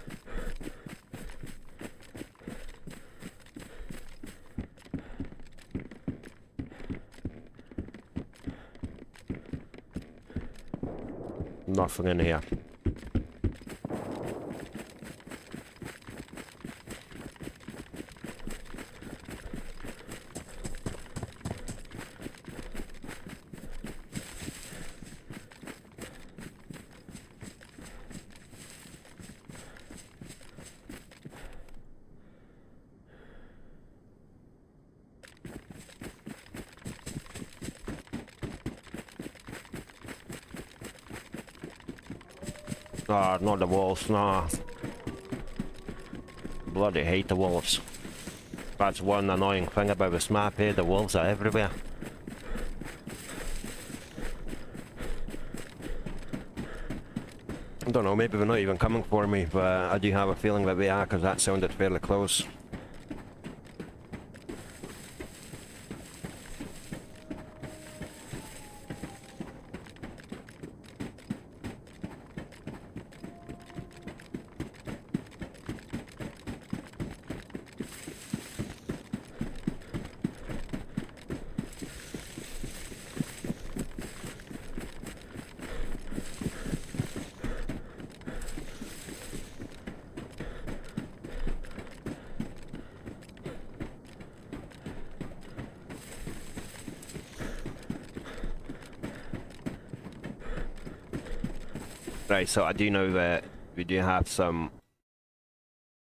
Nothing in here. Ah, not the wolves, nah. Bloody hate the wolves. That's one annoying thing about this map here, the wolves are everywhere. I don't know, maybe they're not even coming for me, but I do have a feeling that they are, because that sounded fairly close. Right, so I do know that we do have some...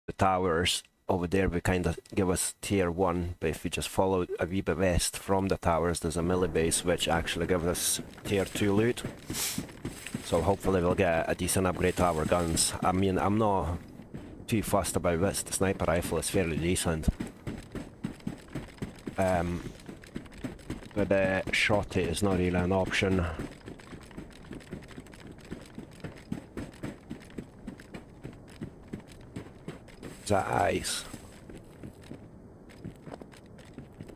The towers over there, we kind of give us tier 1, but if we just follow a wee bit west from the towers, there's a melee base which actually gives us tier 2 loot. So hopefully we'll get a decent upgrade to our guns. I mean, I'm not too fussed about this, the sniper rifle is fairly decent. But the shotty is not really an option. That ice.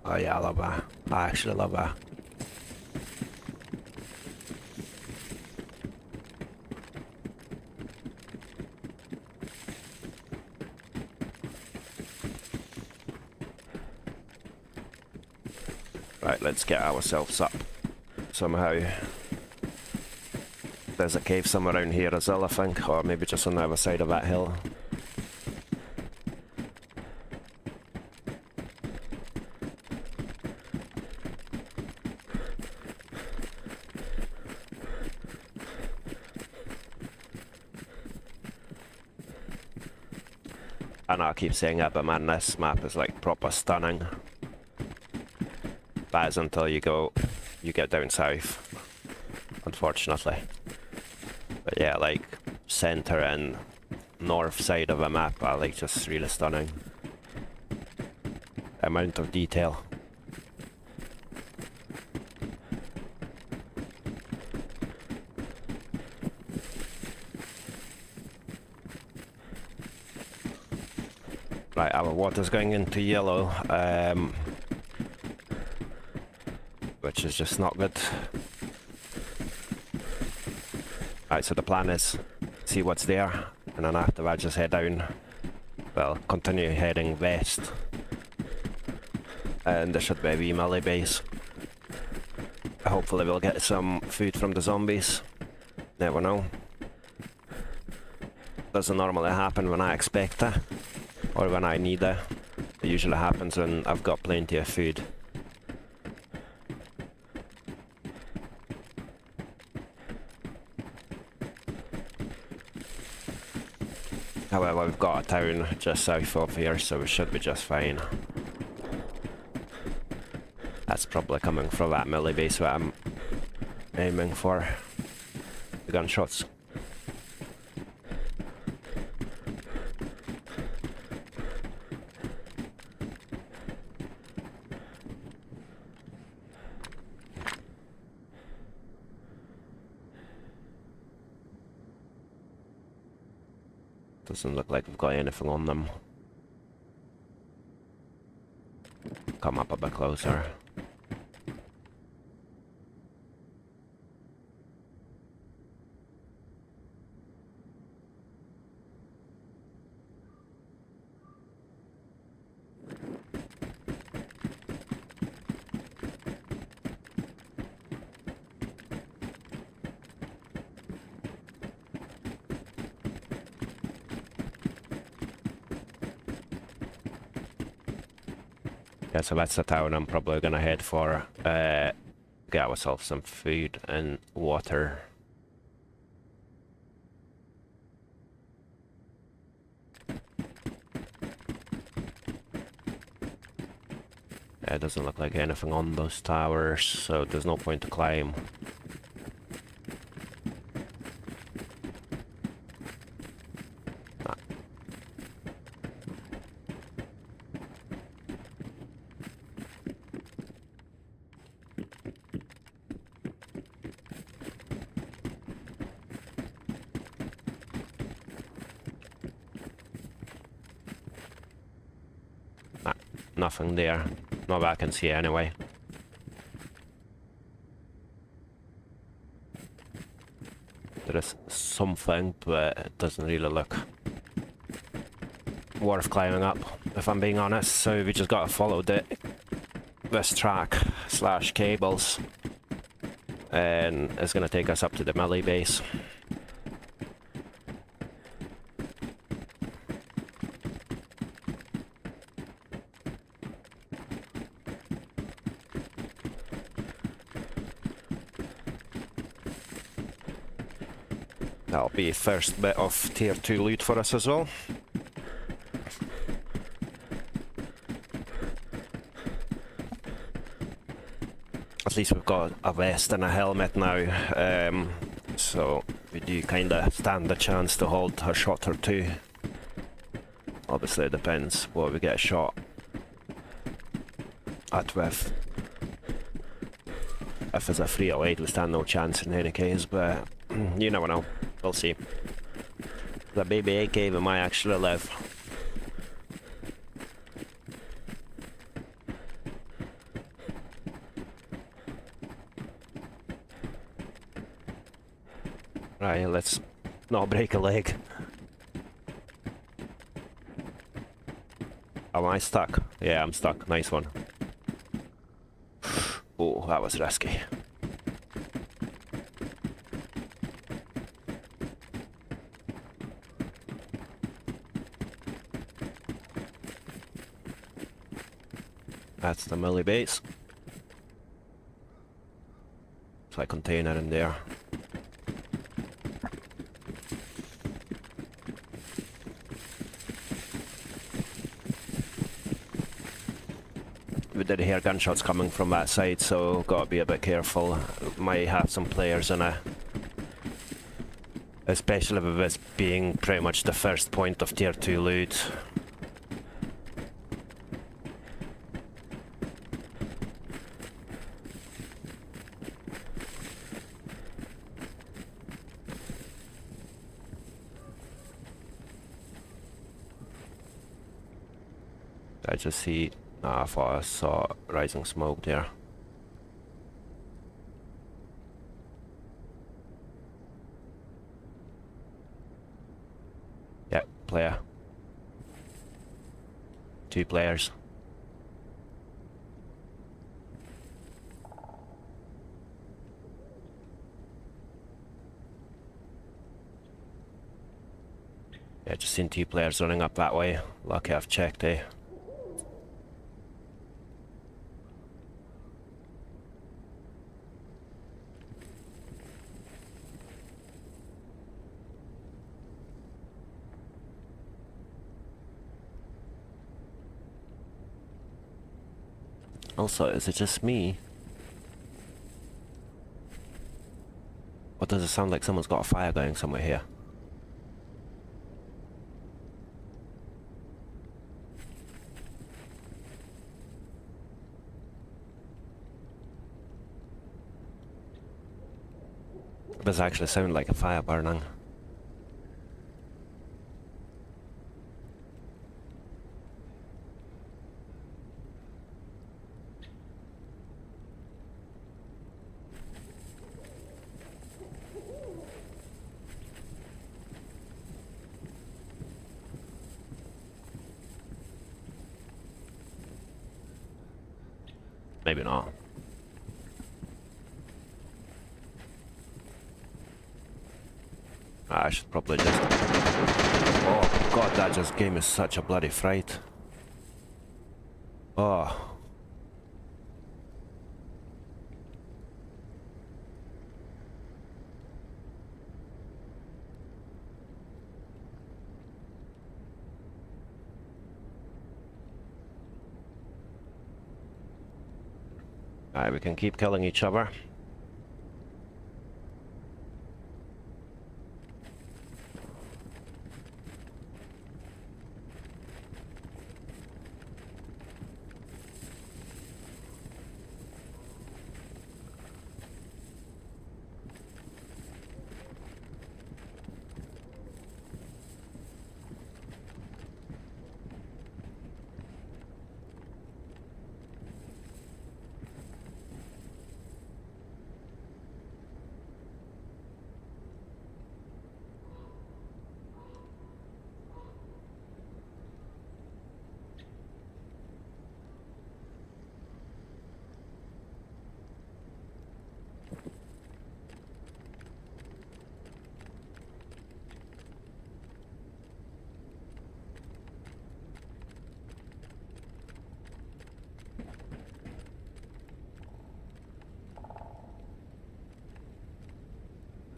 Oh yeah, I love that. I actually love that. Right, let's get ourselves up somehow. There's a cave somewhere around here as well, I think, or maybe just on the other side of that hill. I know I keep saying it, but man, this map is like proper stunning. That is until you get down south, unfortunately. But yeah, like center and north side of the map are like just really stunning. The amount of detail. Right, our water's going into yellow, which is just not good. Right, so the plan is see what's there, and then after that just head down, well, continue heading west. And there should be a wee melee base. Hopefully we'll get some food from the zombies. Never know. Doesn't normally happen when I expect it. Or when I need it. It usually happens when I've got plenty of food. However, we've got a town just south of here, so we should be just fine. Probably coming from that melee base where I'm aiming for the gunshots. Doesn't look like we've got anything on them. Come up a bit closer. Yeah, so that's the town I'm probably gonna head for. Get ourselves some food and water. It doesn't look like anything on those towers, so there's no point to climb. Nothing there. Not that I can see anyway. There is something, but it doesn't really look worth climbing up, if I'm being honest. So we just gotta follow this track / cables, and it's gonna take us up to the melee base. That'll be first bit of tier 2 loot for us as well. At least we've got a vest and a helmet now, so we do kinda stand a chance to hold a shot or two. Obviously it depends what we get shot at with. If it's a 308 we stand no chance in any case, but you never know. We'll see. The baby AK we might actually live. Right, let's not break a leg. Am I stuck? Yeah, I'm stuck. Nice one. Oh, that was risky. That's the melee base. It's like a container in there. We did hear gunshots coming from that side, so gotta be a bit careful. Might have some players in it. Especially with this being pretty much the first point of tier 2 loot. I just see, I thought I saw rising smoke there. Yeah, player. 2 players. Yeah, just seen 2 players running up that way. Lucky I've checked, eh? Also, is it just me? Or does it sound like someone's got a fire going somewhere here? It does actually sound like a fire burning. Maybe not. I should probably just... Oh god, that just gave me such a bloody fright. Oh. Alright, we can keep killing each other.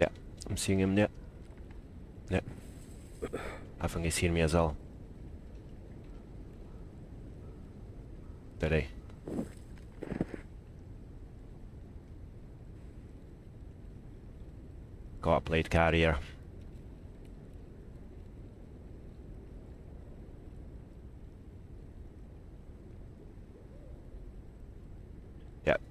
Yeah, I'm seeing him there. Yeah. I think he's seen me as well. Did he? Got a blade carrier. Yep.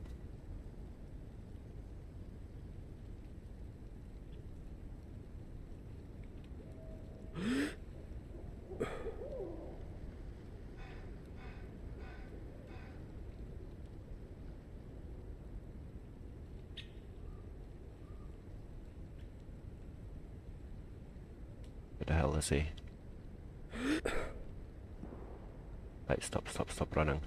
Where the hell is he? Right, stop running.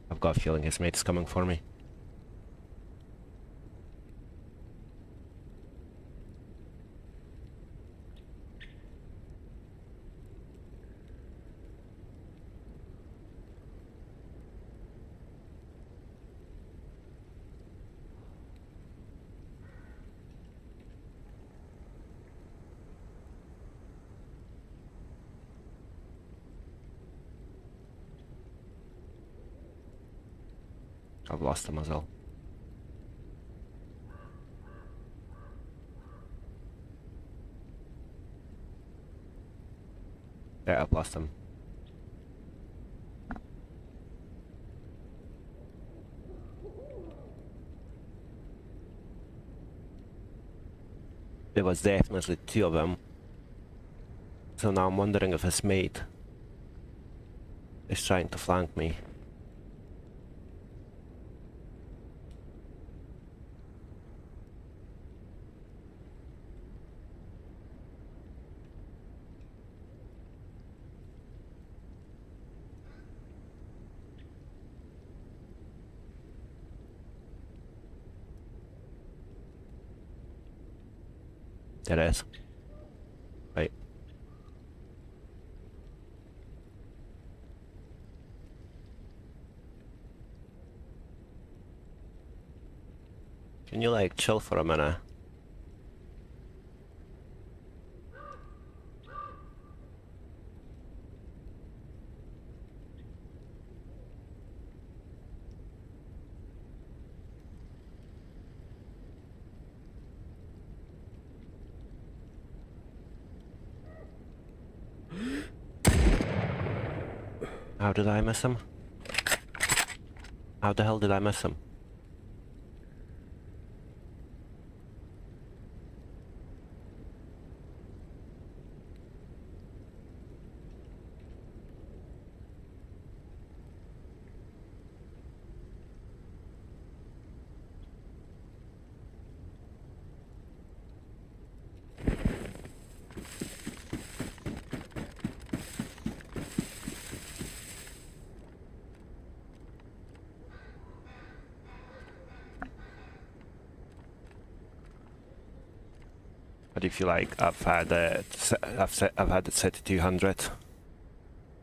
I've got a feeling his mate's coming for me. I've lost him as well. Yeah, I've lost him. There was definitely two of them. So now I'm wondering if his mate is trying to flank me. It is. Right. Can you like chill for a minute? How did I miss him? How the hell did I miss him? But if you like, I've had it set to 200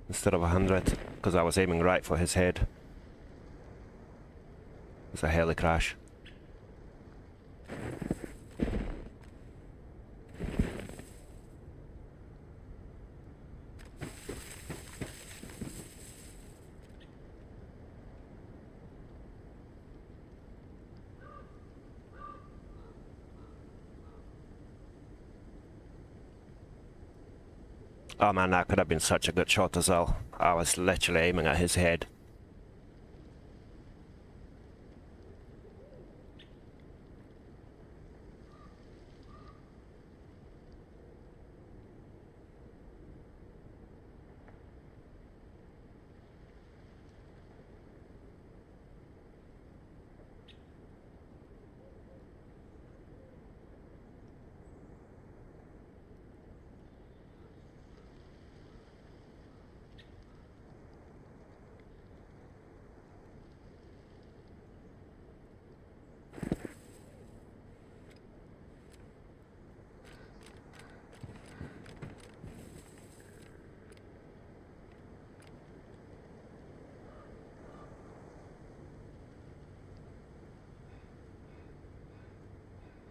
instead of 100 because I was aiming right for his head. It's a heli crash. Oh man, that could have been such a good shot as well. I was literally aiming at his head.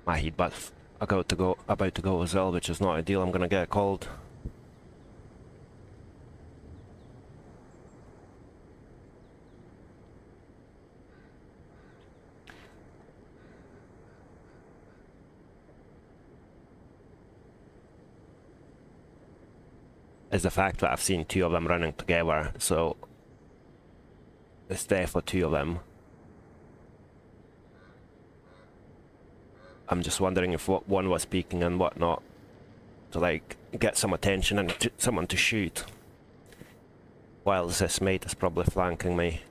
My heat butt about to go as well, which is not ideal. I'm gonna get called. Is the fact that I've seen two of them running together, so it's there for two of them. I'm just wondering if what one was speaking and whatnot to like get some attention and someone to shoot, while this mate is probably flanking me.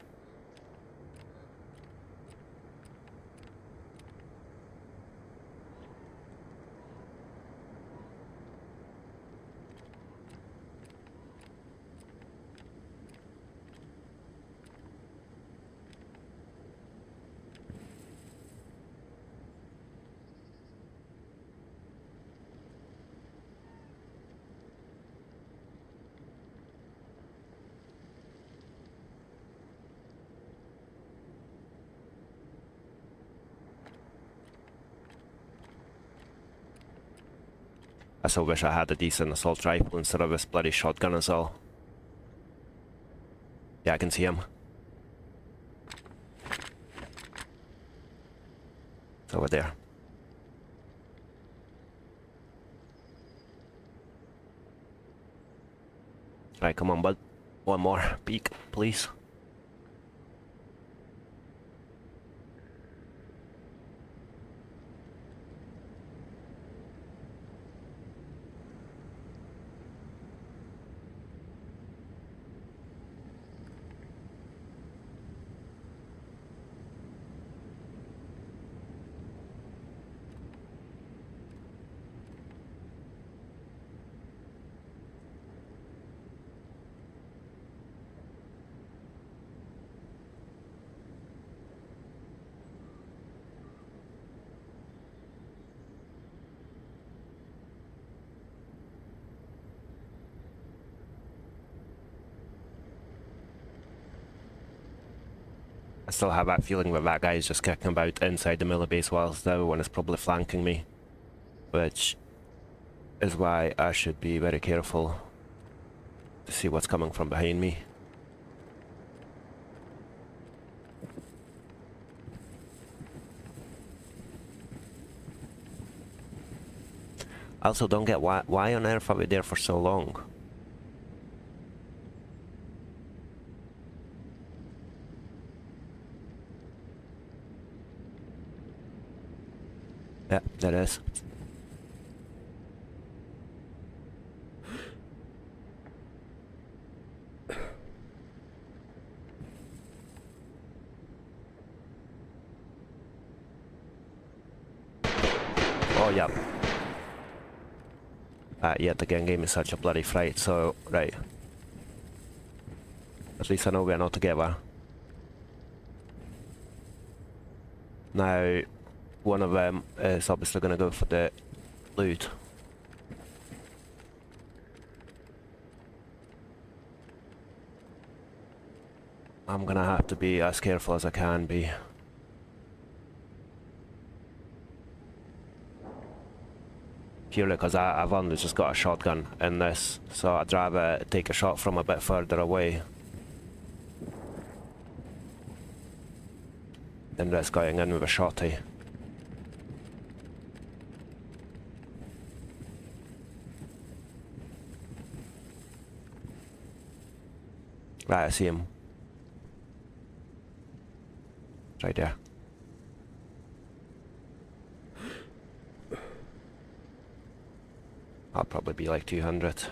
I so wish I had a decent assault rifle instead of this bloody shotgun as well. Yeah, I can see him. It's over there. Right, come on, bud. One more peek, please. I still have that feeling that that guy is just kicking about inside the melee base whilst the other one is probably flanking me. Which is why I should be very careful to see what's coming from behind me. I also don't get why on earth are we there for so long? Yeah, there is. Oh, yeah. Yet again, gave me such a bloody fright, so, right. At least I know we're not together. Now, one of them is obviously going to go for the loot. I'm going to have to be as careful as I can be. Purely because I've only just got a shotgun in this, so I'd rather take a shot from a bit further away than risk going in with a shotty. Right, I see him. Right there. I'll probably be like 200.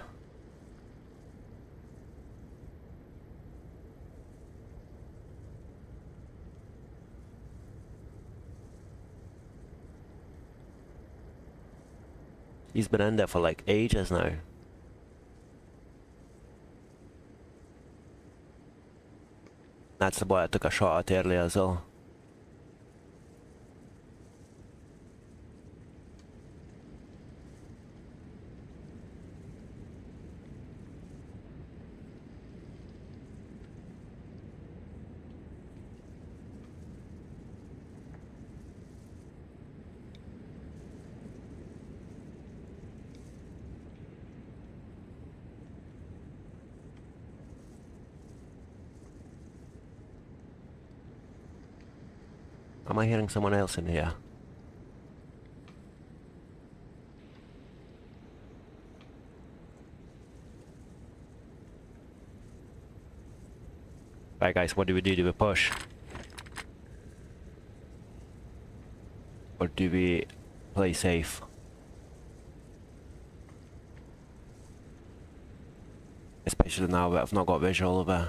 He's been in there for like ages now. That's the boy I took a shot at earlier as well. Am I hearing someone else in here? Right guys, what do we do? Do we push? Or do we play safe? Especially now that I've not got visual of it.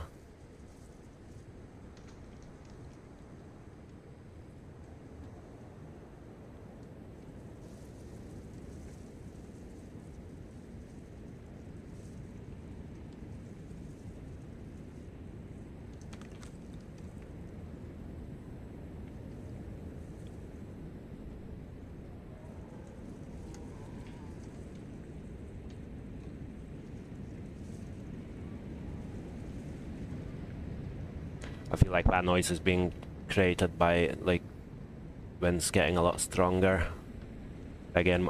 I feel like that noise is being created by, like, wind's getting a lot stronger. Again,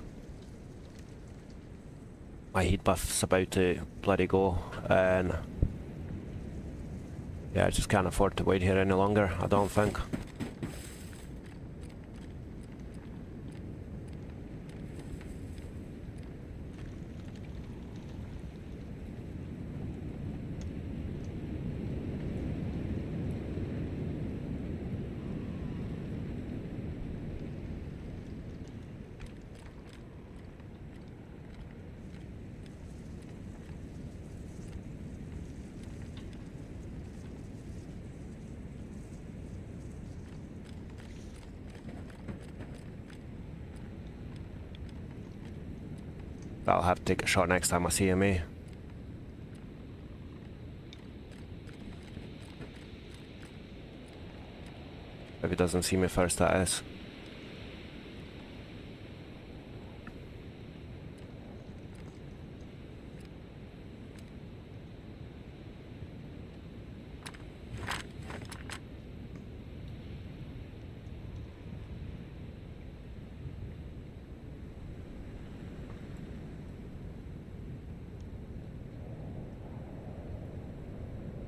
my heat buff's about to bloody go, and yeah, I just can't afford to wait here any longer, I don't think. I'll have to take a shot next time I see him, eh? If he doesn't see me first, that is.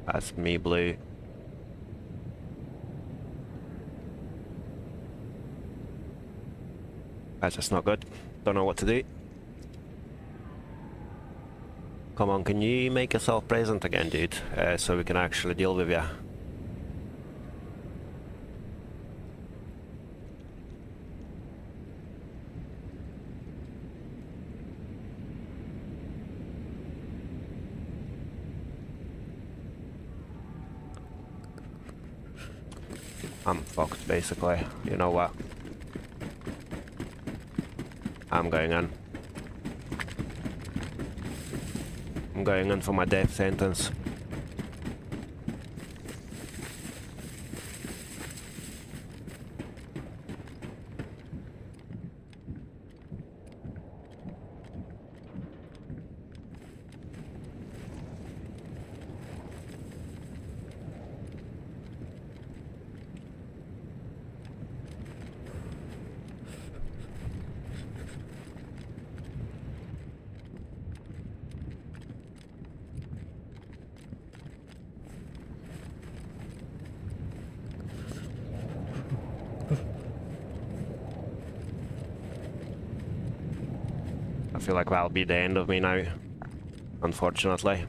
That's me blue. That's just not good. Don't know what to do. Come on, can you make yourself present again, dude? So we can actually deal with you. I'm fucked, basically. You know what? I'm going in. I'm going in for my death sentence. I feel like that'll be the end of me now, unfortunately.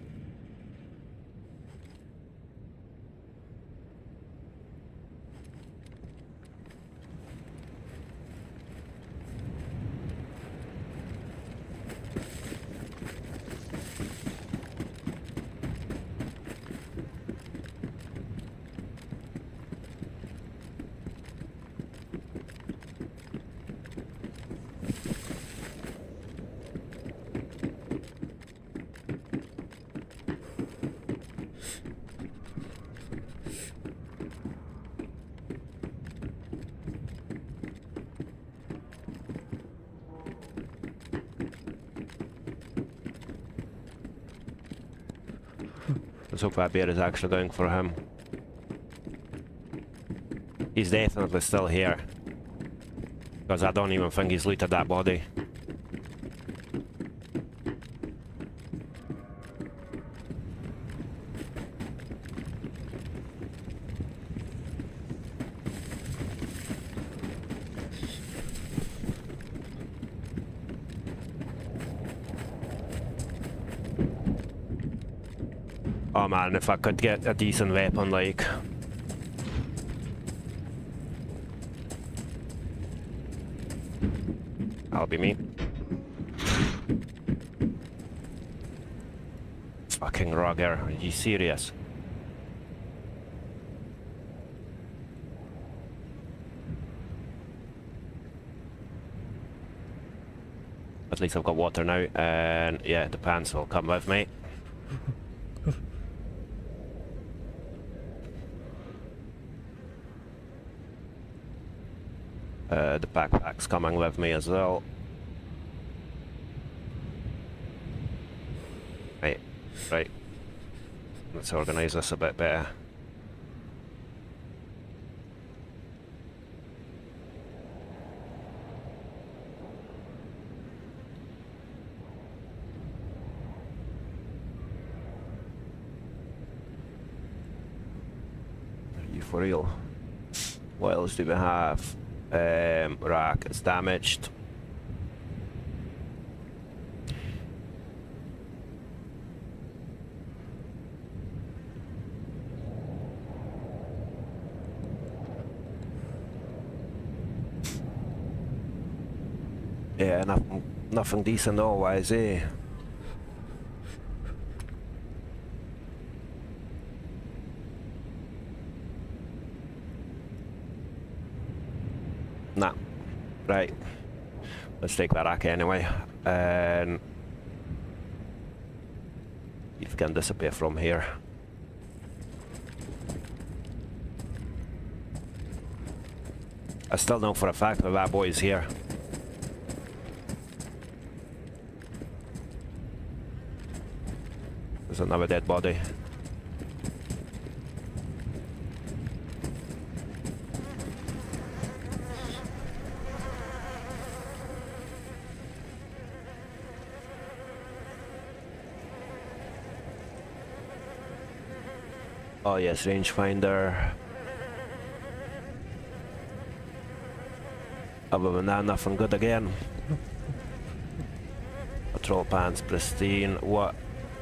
Let's hope that bear is actually going for him. He's definitely still here. Because I don't even think he's looted that body. Oh man, if I could get a decent weapon, like... That'll be me. Fucking Roger, are you serious? At least I've got water now, and yeah, the pants will come with me. The backpack's coming with me as well. Right. Let's organise this a bit better. Are you for real? What else do we have? Rack is damaged. Yeah, nothing decent always, eh? Nah. Right. Let's take that rack anyway. And you can disappear from here. I still know for a fact that boy is here. There's another dead body. Oh yes, rangefinder. Other than that, nothing good again. Patrol pants pristine. What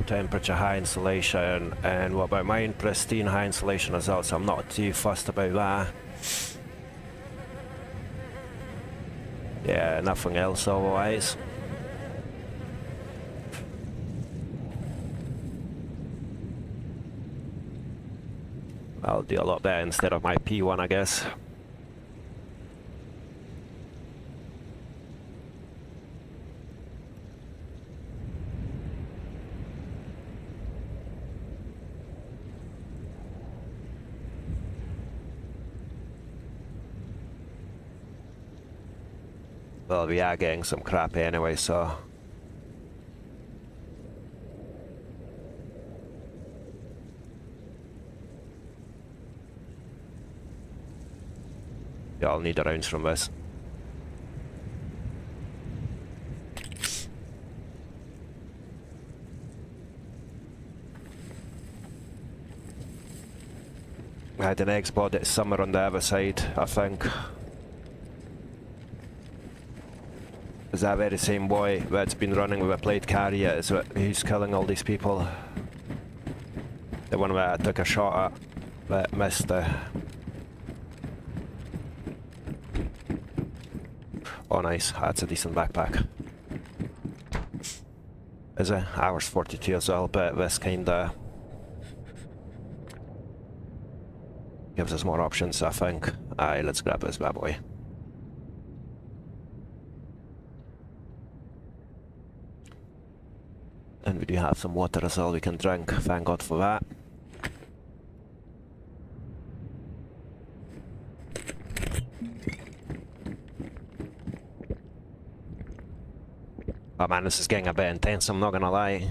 temperature, high insulation, and what about mine? Pristine, high insulation as well, so I'm not too fussed about that. Yeah, nothing else otherwise. I'll do a lot better instead of my P1, I guess. Well, we are getting some crap anyway, so... you all need the rounds from this. I had an X-bod that's somewhere on the other side, I think. Is that very same boy that's been running with a plate carrier is who's killing all these people? The one that I took a shot at, but missed the... oh nice, that's a decent backpack. Is it? Hours 42 as well, but this kinda... gives us more options, I think. Aye, let's grab this bad boy. And we do have some water as well we can drink, thank God for that. Oh man, this is getting a bit intense, I'm not gonna lie.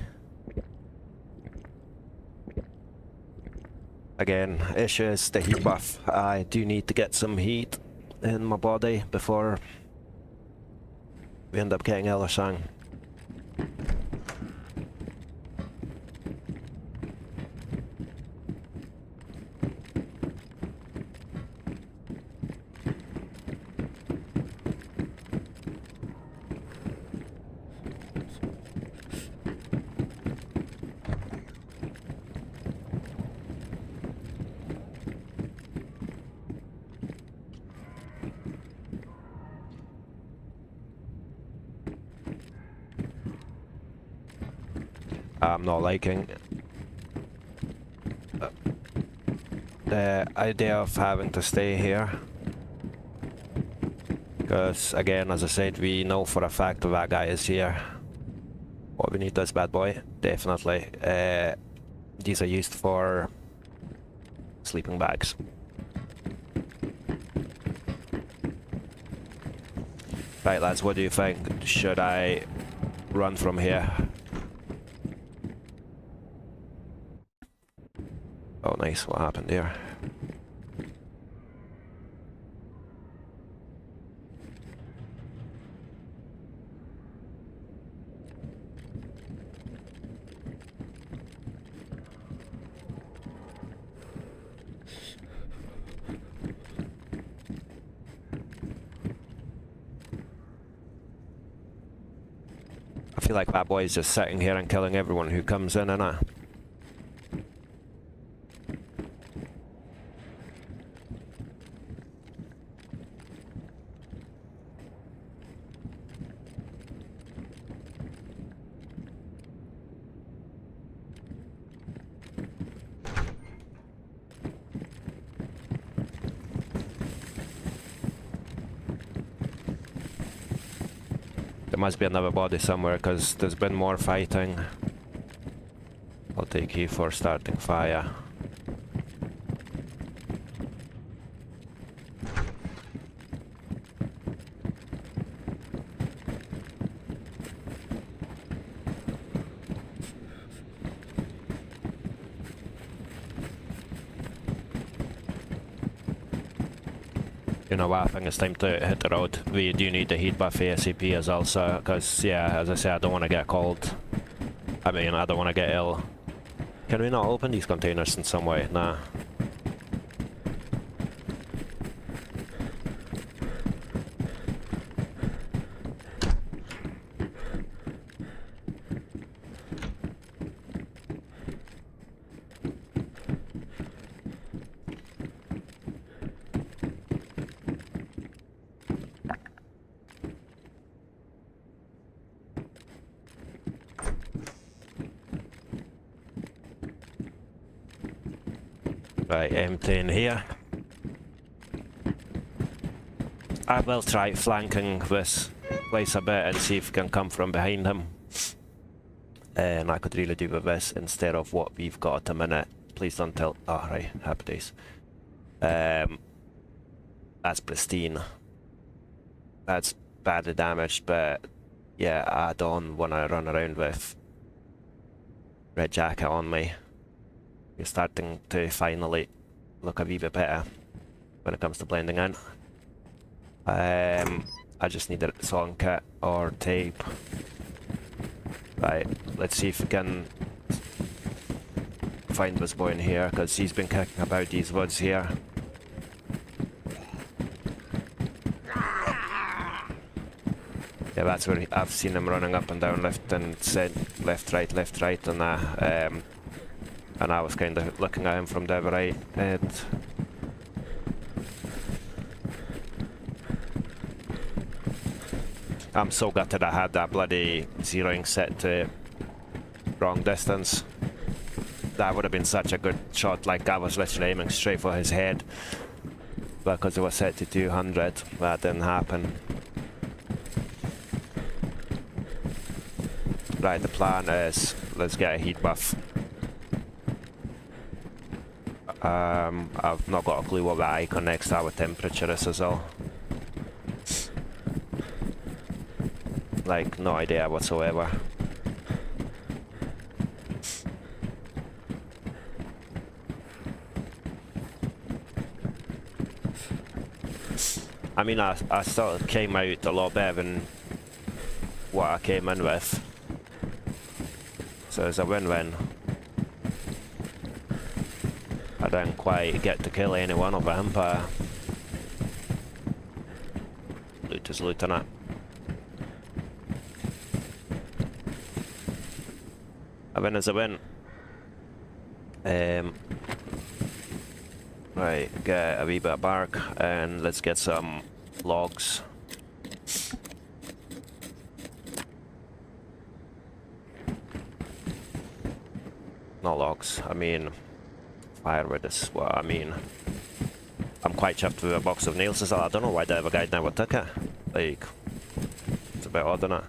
Again, issue is the heat buff. I do need to get some heat in my body before we end up getting Ellersang. I'm not liking the idea of having to stay here, because again, as I said, we know for a fact that guy is here. What we need this bad boy, definitely. These are used for sleeping bags. Right lads, what do you think? Should I run from here? Oh nice, what happened here? I feel like that boy's just sitting here and killing everyone who comes in, innit? There must be another body somewhere, because there's been more fighting. I'll take you for starting fire. You know what, I think it's time to hit the road. We do need the heat buff ASAP as well, so, because, yeah, as I say, I don't want to get cold. I mean, I don't want to get ill. Can we not open these containers in some way? Nah. Right, empty in here. I will try flanking this place a bit and see if we can come from behind him. And I could really do with this instead of what we've got at the minute. Please don't tell. Oh, right, happy days. That's pristine. That's badly damaged, but yeah, I don't want to run around with red jacket on me. You're starting to finally look a wee bit better when it comes to blending in. I just need a song kit or tape. Right, let's see if we can find this boy in here, because he's been kicking about these woods here. Yeah, that's where I've seen him running up and down, left and left, right, and that. And I was kind of looking at him from the right, and I'm so gutted I had that bloody zeroing set to wrong distance. That would have been such a good shot, like I was literally aiming straight for his head. Because it was set to 200, that didn't happen. Right, the plan is, let's get a heat buff. I've not got a clue what that icon next to our temperature is as well. Like, no idea whatsoever. I mean, I sort of came out a lot better than what I came in with. So it's a win-win. I didn't quite get to kill any one of them, but loot is loot, innit? A win is a win. Right, get a wee bit of bark and let's get some logs. Not logs, I mean firewood is what I mean. I'm quite chuffed with a box of nails as well. I don't know why the other guy never took it. Like, it's a bit odd, isn't it?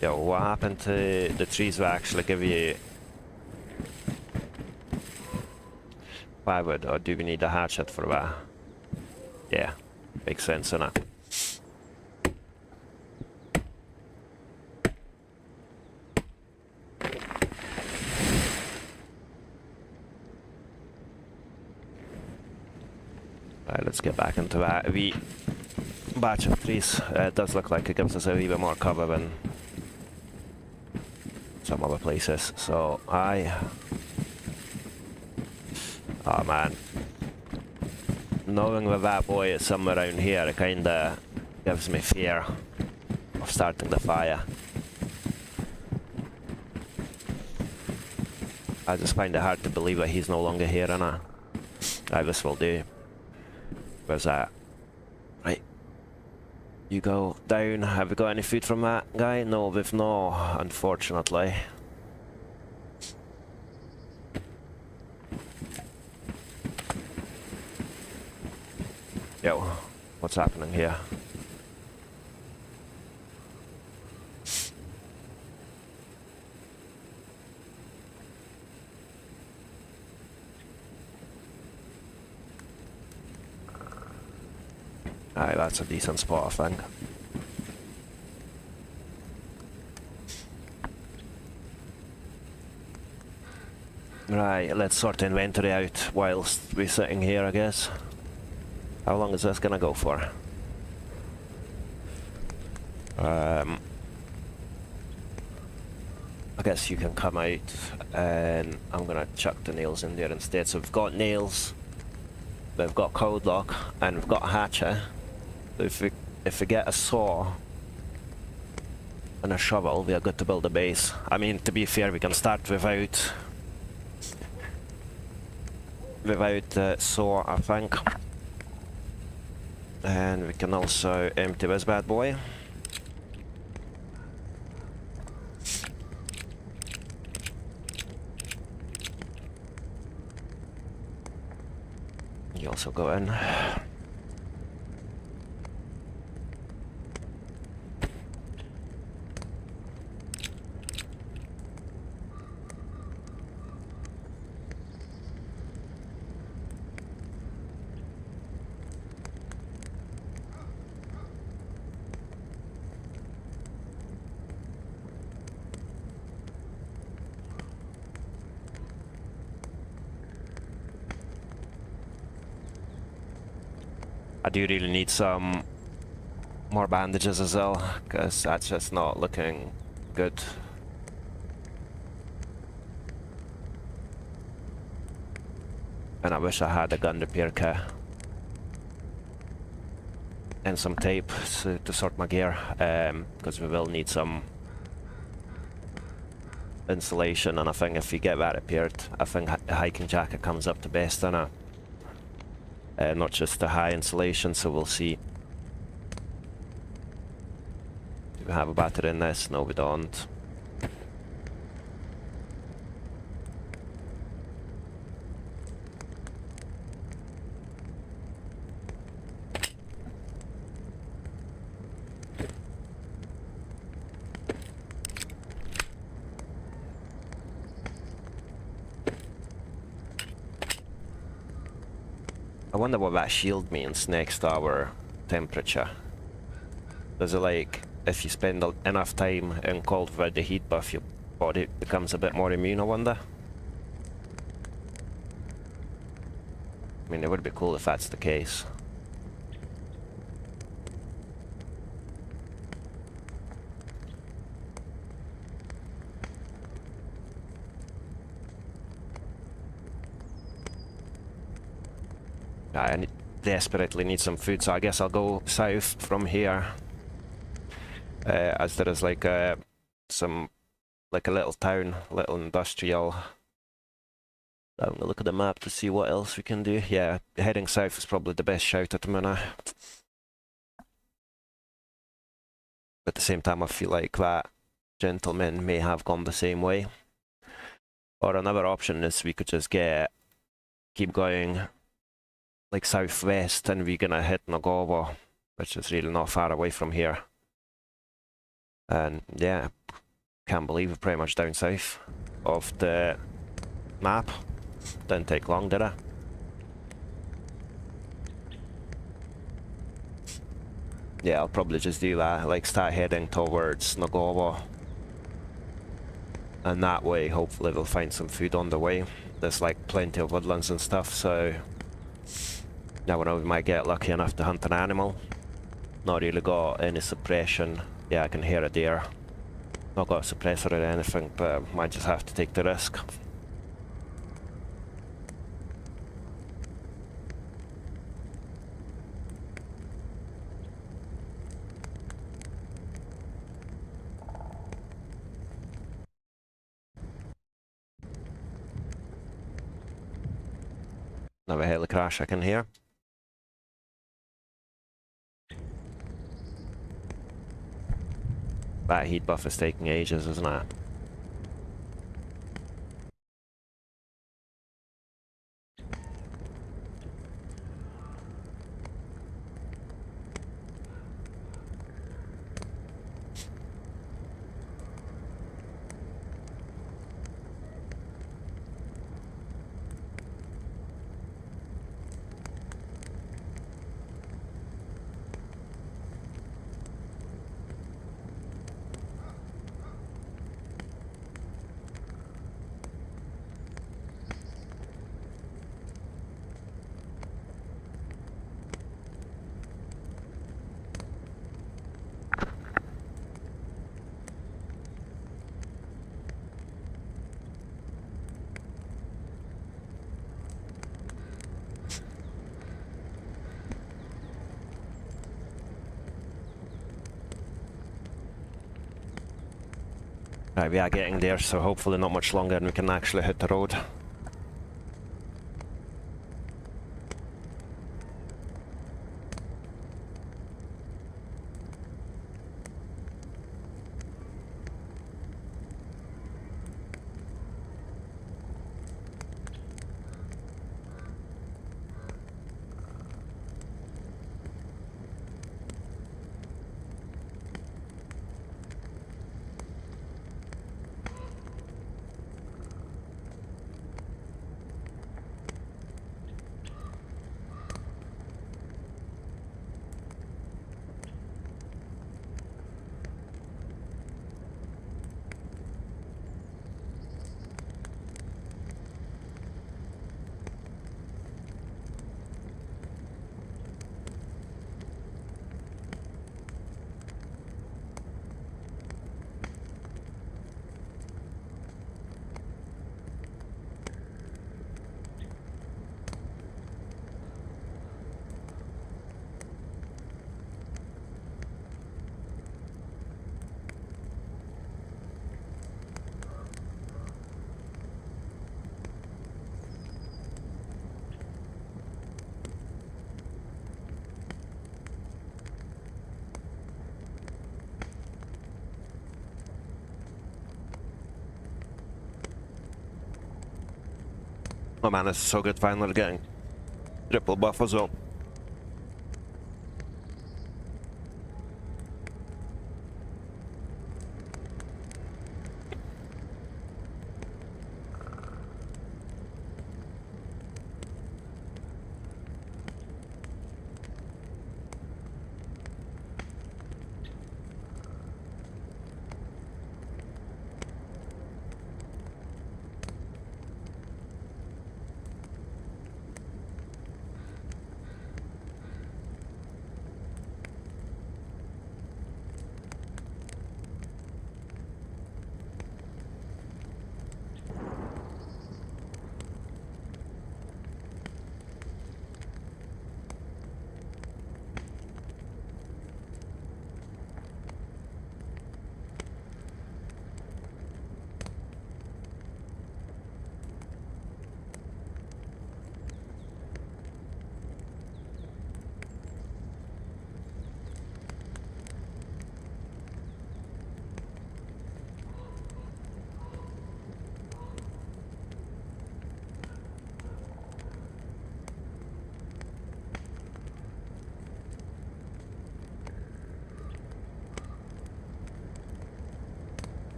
Yo, what happened to the trees that actually give you firewood, or do we need a hatchet for that? Yeah, makes sense, innit? Right, let's get back into that wee batch of trees. It does look like it gives us a wee bit more cover than some other places, so oh man. Knowing that that boy is somewhere around here, it kinda gives me fear of starting the fire. I just find it hard to believe that he's no longer here, innit? Right, this will do. Where's that? Right. You go down. Have we got any food from that guy? No, we've not, unfortunately. Yo, what's happening here? Aye, that's a decent spot, I think. Right, let's sort inventory out whilst we're sitting here, I guess. How long is this gonna go for? I guess you can come out, and I'm gonna chuck the nails in there instead. So we've got nails, we've got code lock, and we've got a hatchet. So if we get a saw and a shovel, we are good to build a base. I mean, to be fair, we can start without the saw, I think. And we can also empty this bad boy. You also go in. I do really need some more bandages as well, because that's just not looking good. And I wish I had a gun repair kit and some tape to sort my gear, because we will need some insulation, and I think if you get that repaired, I think a hiking jacket comes up the best in it. Not just the high insulation, so we'll see. Do we have a battery in this? No, we don't. I wonder what that shield means next to our temperature. Does it, like, if you spend enough time in cold without the heat buff, your body becomes a bit more immune, I wonder? I mean, it would be cool if that's the case. I desperately need some food, so I guess I'll go south from here. As there is like a little town, little industrial. I'm gonna look at the map to see what else we can do. Yeah, heading south is probably the best shout at the minute. At the same time, I feel like that gentleman may have gone the same way. Or another option is we could just keep going like southwest, and we're gonna hit Nagovo, which is really not far away from here. And yeah, can't believe we're pretty much down south of the map. Didn't take long, did it? Yeah, I'll probably just do that, like start heading towards Nagovo. And that way, hopefully we'll find some food on the way. There's like plenty of woodlands and stuff, so never know, we might get lucky enough to hunt an animal. Not really got any suppression. Yeah, I can hear a deer. Not got a suppressor or anything, but might just have to take the risk. Another heli crash I can hear. That heat buff is taking ages, isn't it? Right, we are getting there, so hopefully not much longer and we can actually hit the road. Oh man, this is so good finally getting triple buff as well.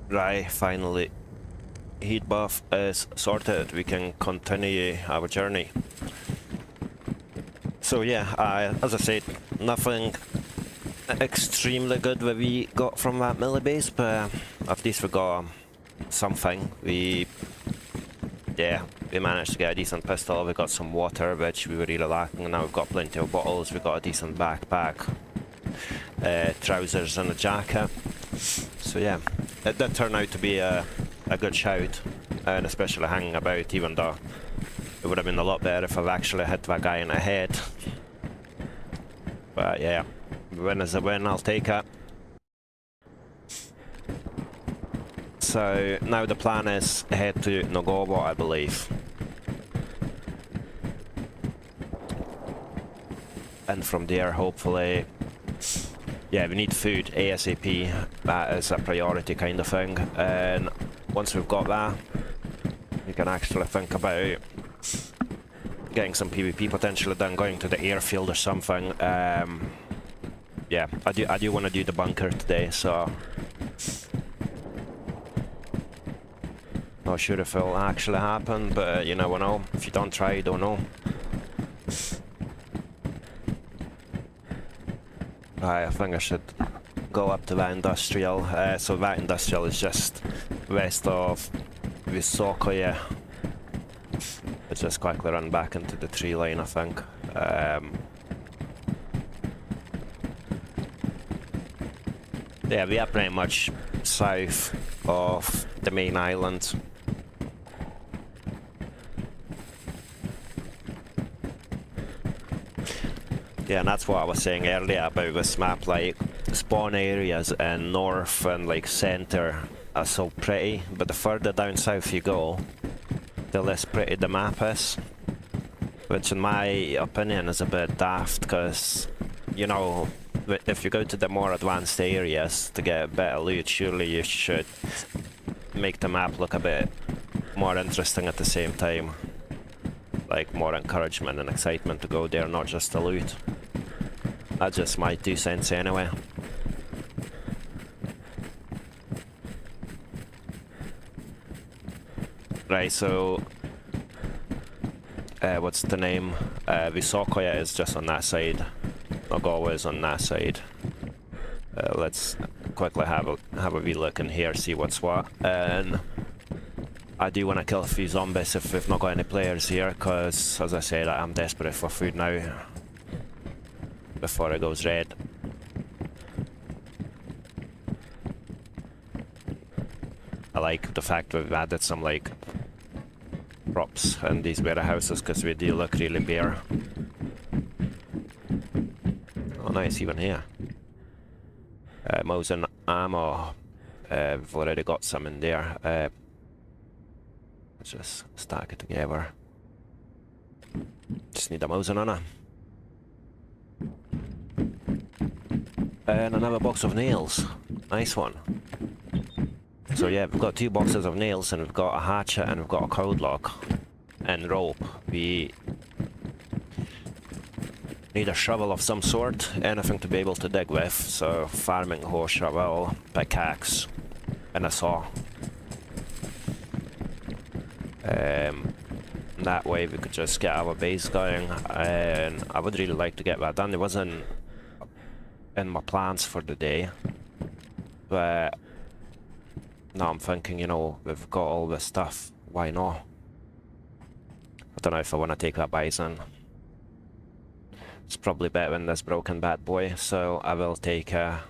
Right, finally heat buff is sorted. We can continue our journey. So yeah, as I said, nothing extremely good that we got from that melee base, but at least we got something. We managed to get a decent pistol. We got some water, which we were really lacking, and now we've got plenty of bottles. We got a decent backpack, trousers and a jacket. So yeah, it did turn out to be a good shout, and especially hanging about, even though it would have been a lot better if I've actually hit that guy in the head. But yeah, win is a win, I'll take it. So now the plan is head to Nogobo, I believe. And from there, hopefully, yeah, we need food ASAP. That is a priority kind of thing. And once we've got that, we can actually think about getting some PvP potentially done, going to the airfield or something. Yeah, I do want to do the bunker today, so not sure if it'll actually happen, but you never know. If you don't try, you don't know. I think I should go up to that industrial. So that industrial is just west of Visokoye. Let's just quickly run back into the tree line, I think. Yeah, we are pretty much south of the main island. Yeah, and that's what I was saying earlier about this map, like, spawn areas in north and like centre are so pretty, but the further down south you go, the less pretty the map is. Which in my opinion is a bit daft, because, you know, if you go to the more advanced areas to get better loot, surely you should make the map look a bit more interesting at the same time. Like, more encouragement and excitement to go there, not just to loot. That's just my 2 cents anyway. Right, so what's the name? Visokoya is just on that side. Nagawa is on that side. Let's quickly have a wee look in here, see what's what. And I do want to kill a few zombies if we've not got any players here, because as I said, I'm desperate for food now before it goes red. I like the fact we've added some like props in these warehouses, because we do look really bare. Oh nice, even here. Mouse and ammo, we've already got some in there. Let's just stack it together. Just need a mouse and Anna. And another box of nails. Nice one. So yeah, we've got 2 boxes of nails, and we've got a hatchet, and we've got a code lock and rope. We need a shovel of some sort, anything to be able to dig with. So farming hoe, shovel, pickaxe, and a saw. That way we could just get our base going, and I would really like to get that done. It wasn't in my plans for the day, but now I'm thinking, you know, we've got all this stuff, why not? I don't know if I want to take that bison. It's probably better than this broken bad boy, so I will take cause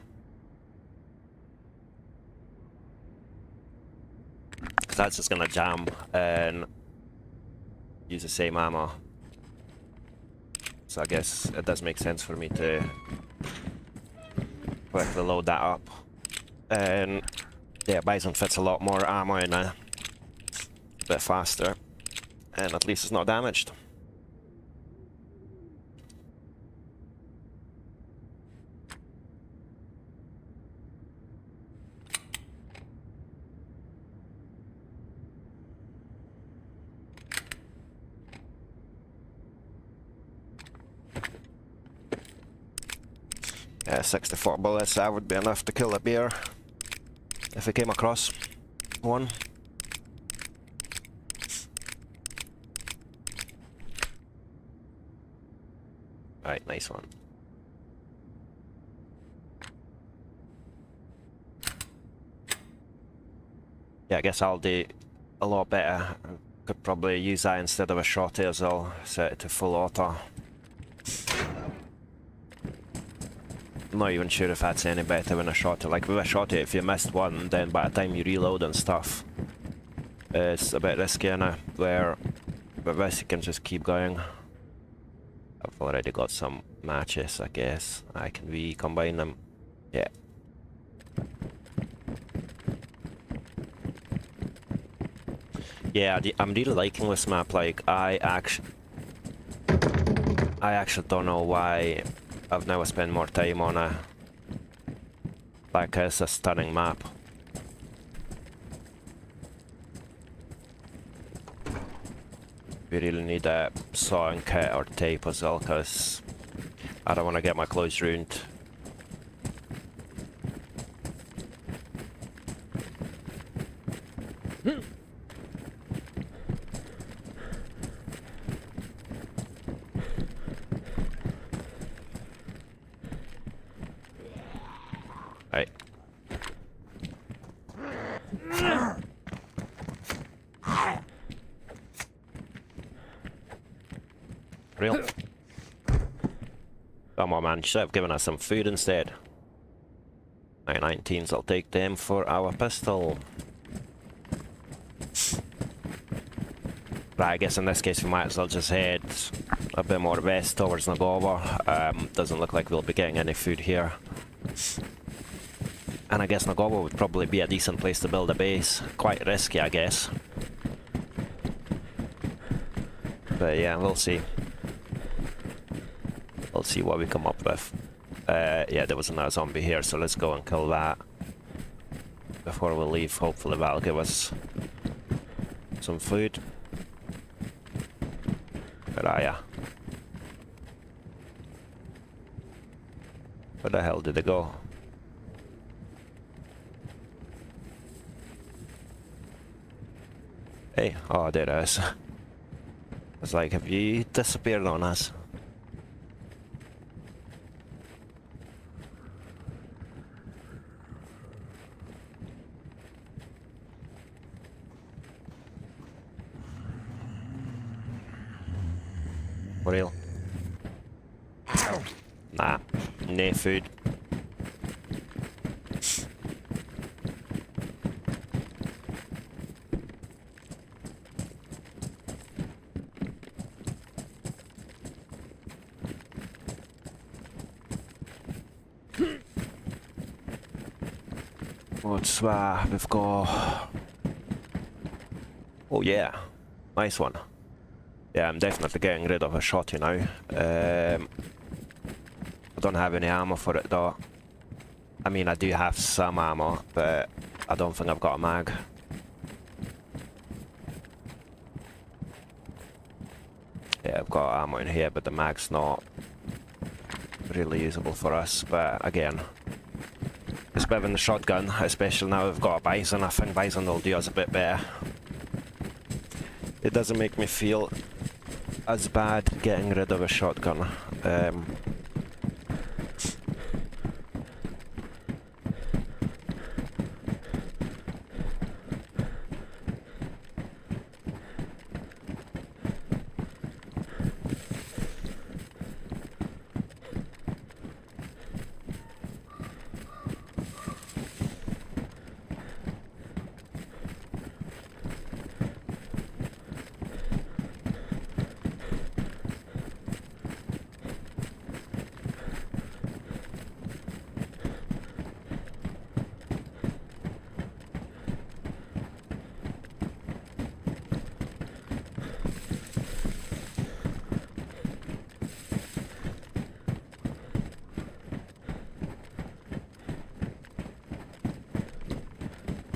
that's just gonna jam and use the same ammo. So I guess it does make sense for me to quickly load that up. And yeah, bison fits a lot more ammo in a bit faster, and at least it's not damaged. Yeah, 64 bullets, that would be enough to kill a bear if we came across one. Right, nice one. Yeah, I guess I'll do a lot better. Could probably use that instead of a shotty as well. Set it to full auto. I'm not even sure if that's any better than a shotty. Like with a shotty, if you missed one, then by the time you reload and stuff, it's a bit riskier now. Where with this you can just keep going. I've already got some matches, I guess. I can recombine them. Yeah. Yeah, I'm really liking this map. Like, I actually don't know why I've never spent more time on it. Like, it's a stunning map. We really need a sawing kit or tape as well, because I don't want to get my clothes ruined. Right. Real. Come on, man. Should have given us some food instead. 919s, I'll take them for our pistol. Right, I guess in this case we might as well just head a bit more west towards Nagoba. Doesn't look like we'll be getting any food here. And I guess Nagoba would probably be a decent place to build a base. Quite risky, I guess. But yeah, we'll see. We'll see what we come up with. Yeah, there was another zombie here, so let's go and kill that before we leave. Hopefully that'll give us some food. Where are ya? Where the hell did they go? Hey, oh, there it is. It's like, have you disappeared on us? For real? Nah, no food. What's that? We've got... Oh yeah, nice one. Yeah, I'm definitely getting rid of a shotty now. I don't have any ammo for it though. I mean, I do have some ammo, but I don't think I've got a mag. Yeah, I've got ammo in here, but the mag's not really usable for us. But again, it's better than the shotgun, especially now we've got a Bison. I think Bison will do us a bit better. It doesn't make me feel as bad getting rid of a shotgun.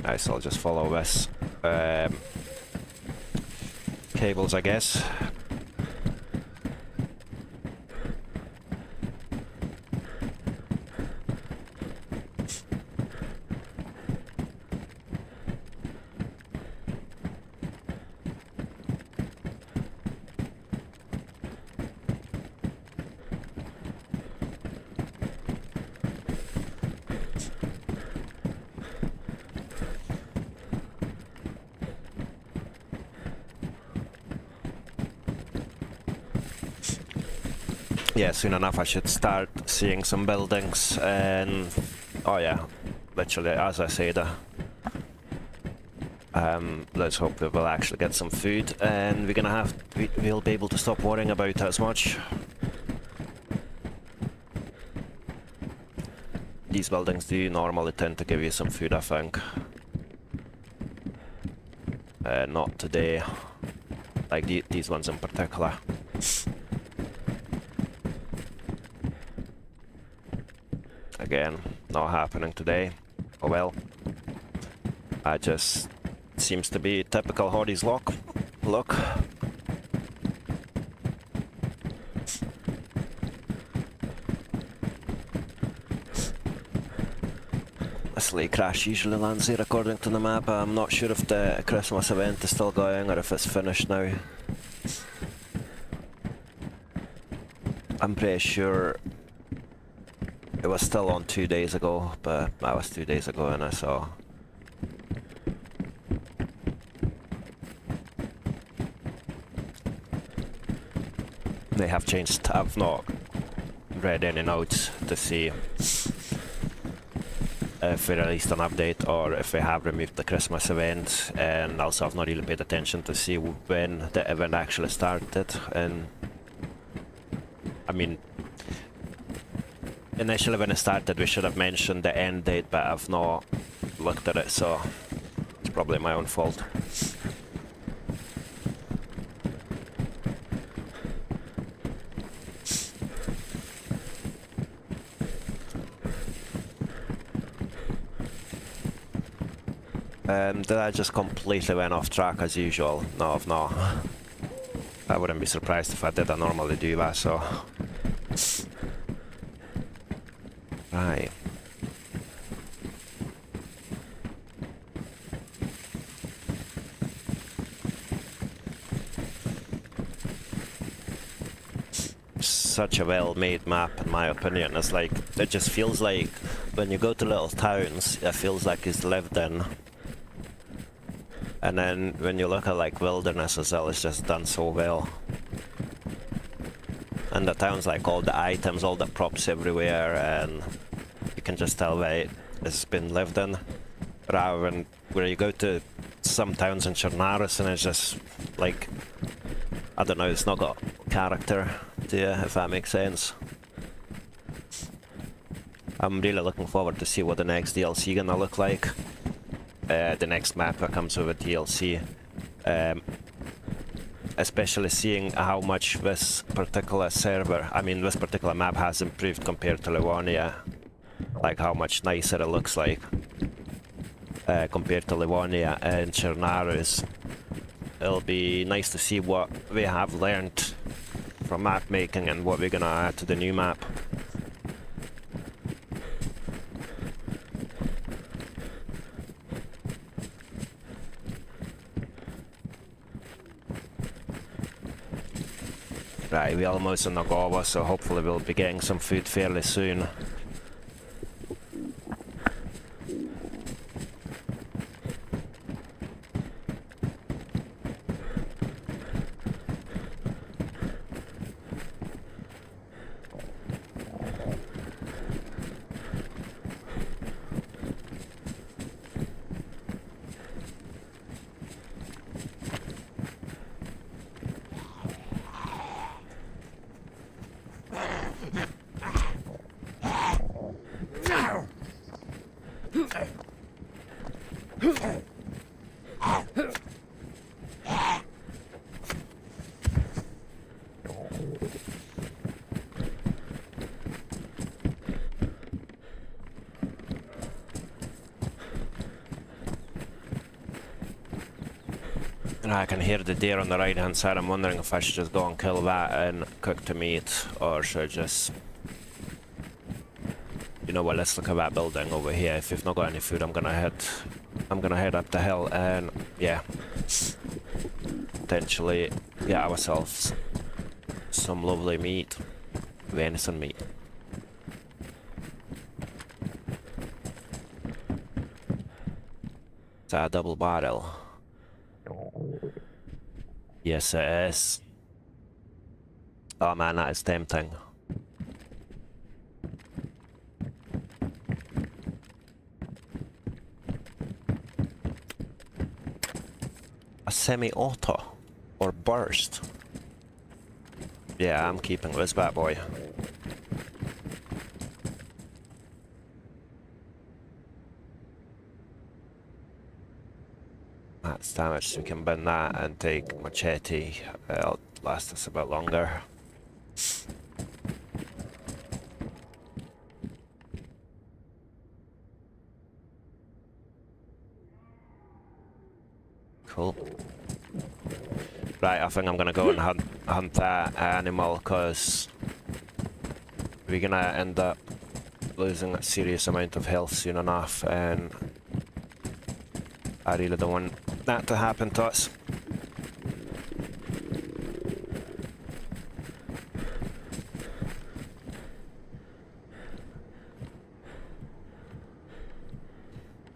Nice, I'll just follow this. Cables, I guess. Yeah, soon enough I should start seeing some buildings, and oh yeah, literally as I said, let's hope we will actually get some food, and we'll be able to stop worrying about it as much. These buildings do normally tend to give you some food, I think. Not today, like these ones in particular. Again, not happening today. Oh well. I just seems to be typical Hawdee's luck. Look. A sleigh crash usually lands here according to the map. I'm not sure if the Christmas event is still going or if it's finished now. I'm pretty sure it was still on 2 days ago, but that was 2 days ago and I saw. They have changed. I've not read any notes to see if we released an update or if we have removed the Christmas event, and also I've not really paid attention to see when the event actually started. And I mean, initially when it started we should have mentioned the end date, but I've not looked at it, so it's probably my own fault. Did I just completely went off track as usual? No, I've not. I wouldn't be surprised if I did. I normally do that, so... Right. Such a well-made map, in my opinion. It's like, it just feels like when you go to little towns, it feels like it's lived in. And then when you look at like wilderness as well, it's just done so well. And the towns, like all the items, all the props everywhere, and you can just tell where it's been lived in. Rather than where you go to some towns in Chernarus and it's just like, I don't know, it's not got character to you, if that makes sense. I'm really looking forward to see what the next DLC gonna look like. The next map that comes with a DLC. Especially seeing how much this particular server, I mean this particular map has improved compared to Livonia. Like how much nicer it looks like compared to Livonia and Chernarus. It'll be nice to see what we have learned from map making and what we're gonna add to the new map. Right, we're almost in Nagowa, so hopefully we'll be getting some food fairly soon. I can hear the deer on the right hand side. I'm wondering if I should just go and kill that and cook the meat, or should I just... You know what, let's look at that building over here. If you've not got any food, I'm gonna head up the hill and yeah, potentially get ourselves some lovely meat, venison meat. Is that a double barrel? Yes, it is. Oh man, that is tempting. A semi-auto or burst? Yeah, I'm keeping this bad boy. That's damaged, so we can bend that and take machete. It'll last us a bit longer. Cool. Right, I think I'm gonna go and hunt that animal, because we're gonna end up losing a serious amount of health soon enough, and I really don't want that to happen to us.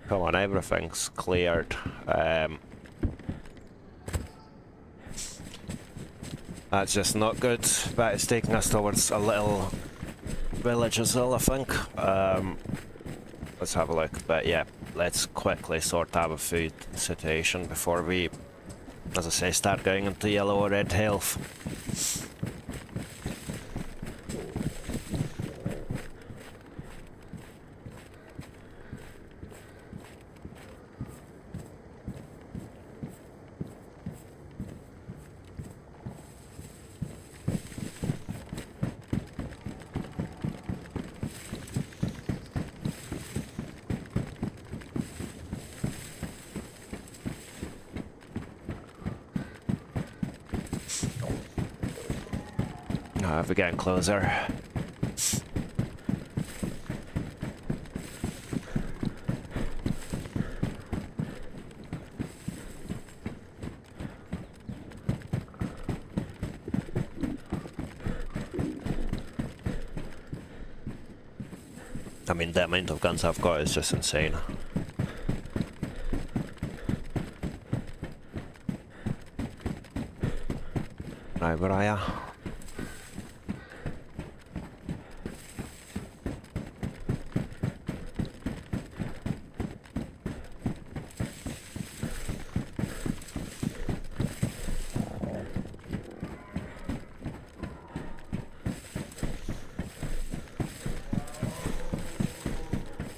Come on, everything's cleared. That's just not good, but it's taking us towards a little village as well, I think. let's have a look. But yeah, let's quickly sort out a food situation before we, as I say, start going into yellow or red health. We're getting closer. I mean, the amount of guns I've got is just insane. Right, where are ya?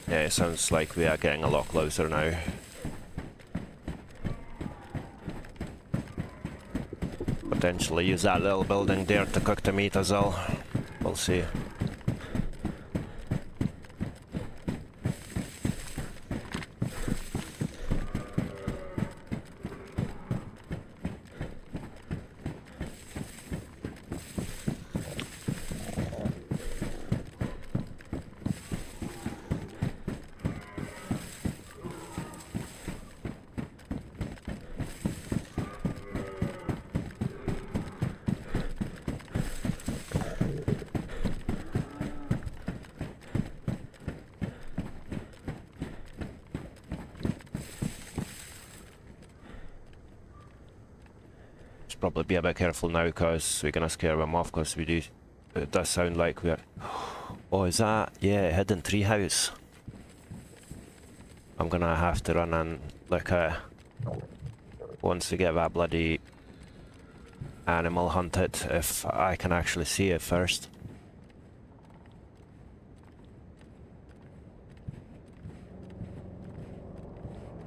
Yeah, it sounds like we are getting a lot closer now. Potentially use that little building there to cook the meat as well. We'll see. Probably be a bit careful now because we're gonna scare them off because we do. It does sound like we're. Oh, is that? Yeah, hidden treehouse. I'm gonna have to run and look at. Once we get that bloody animal hunted, if I can actually see it first.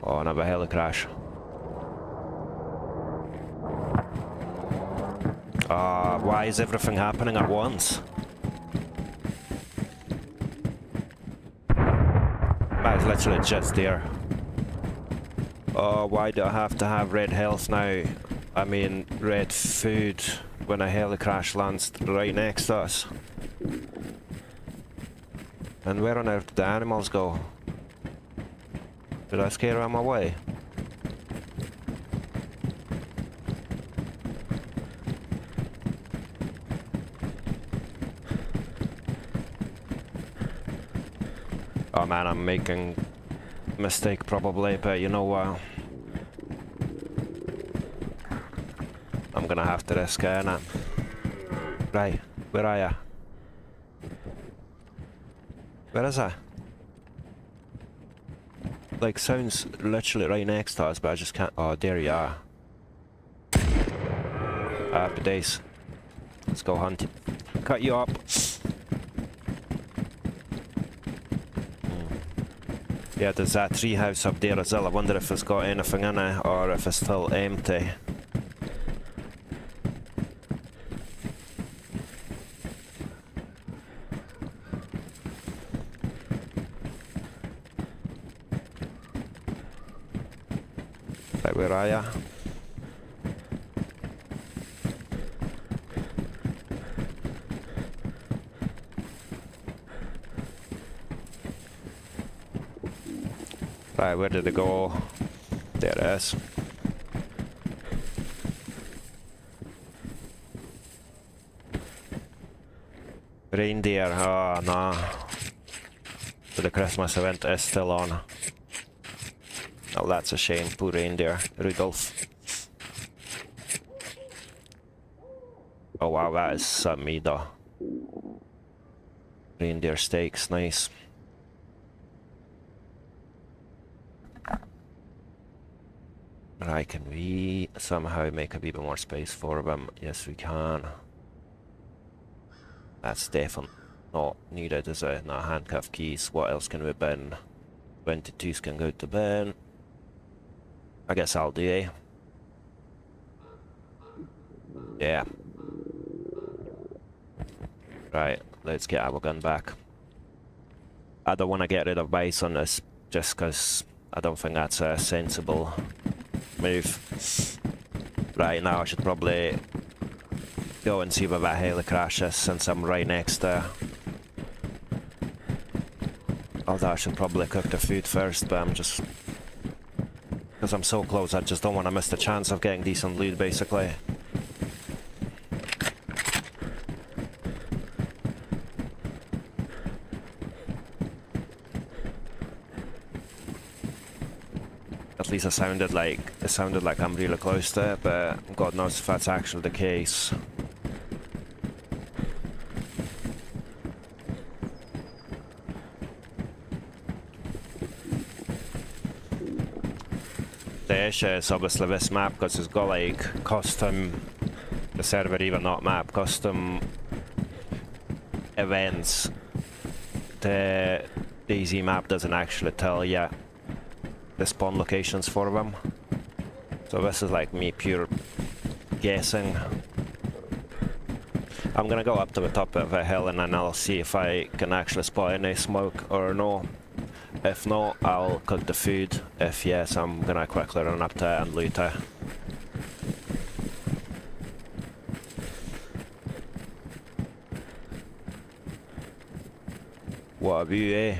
Oh, another heli crash. Why is everything happening at once? That is literally just there. Oh, why do I have to have red health now? I mean, red food when a heli crash lands right next to us. And where on earth did the animals go? Did I scare them away? Oh man, I'm making a mistake probably, but you know what? I'm gonna have to risk it, innit? Right, where are ya? Where is it? Like, sounds literally right next to us, but I just can't. Oh, there you are. Happy days. Let's go hunt you. Cut you up. Yeah, there's that treehouse up there as well. I wonder if it's got anything in it or if it's still empty. Right, where are ya? Right, where did it go? There it is. Reindeer, oh no. So the Christmas event is still on. Oh, that's a shame, poor reindeer, Rudolph. Oh wow, that is some meat though. Reindeer steaks, nice. Right, can we somehow make a wee bit more space for them? Yes, we can. That's definitely not needed, is it? No, handcuff keys. What else can we bin? 22s can go to bin. I guess I'll do, eh? Yeah. Right, let's get our gun back. I don't want to get rid of base on this, just because I don't think that's a sensible move. Right, now I should probably go and see where that heli crash is, since I'm right next there. Although I should probably cook the food first, but I'm just... because I'm so close, I just don't want to miss the chance of getting decent loot, basically. At least it sounded like I'm really close there, but God knows if that's actually the case. The issue is obviously this map, because it's got like custom, the server even not map, custom events. The DayZ map doesn't actually tell you the spawn locations for them. So this is like me pure guessing. I'm gonna go up to the top of the hill and then I'll see if I can actually spot any smoke or no. If not, I'll cook the food. If yes, I'm gonna quickly run up to it and loot it. What a view, eh?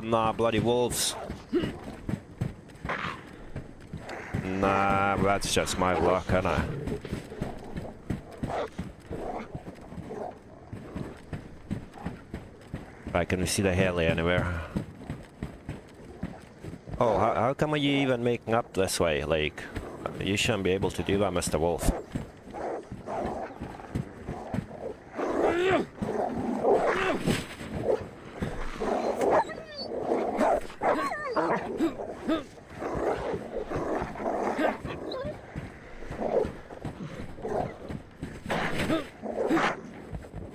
Nah, bloody wolves. Nah, that's just my luck, innit? Right, can we see the heli anywhere? Oh, how come are you even making up this way? Like, you shouldn't be able to do that, Mr. Wolf.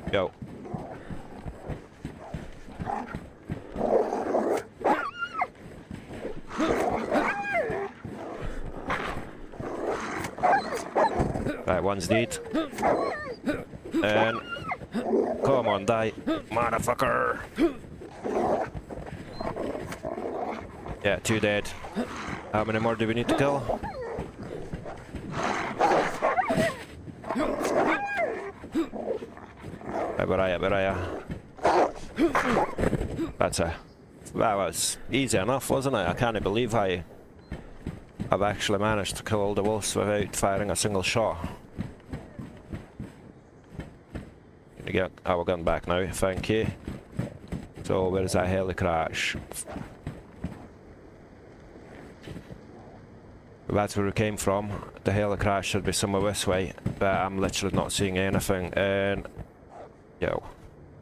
Go. Right, one's dead. And come on, die, motherfucker. Yeah, 2 dead. How many more do we need to kill? Right, where are ya? That was easy enough, wasn't it? I can't believe I've actually managed to kill all the wolves without firing a single shot. Gonna get our gun back now, thank you. So where is that heli crash? That's where we came from. The heli crash should be somewhere this way, but I'm literally not seeing anything. And yo,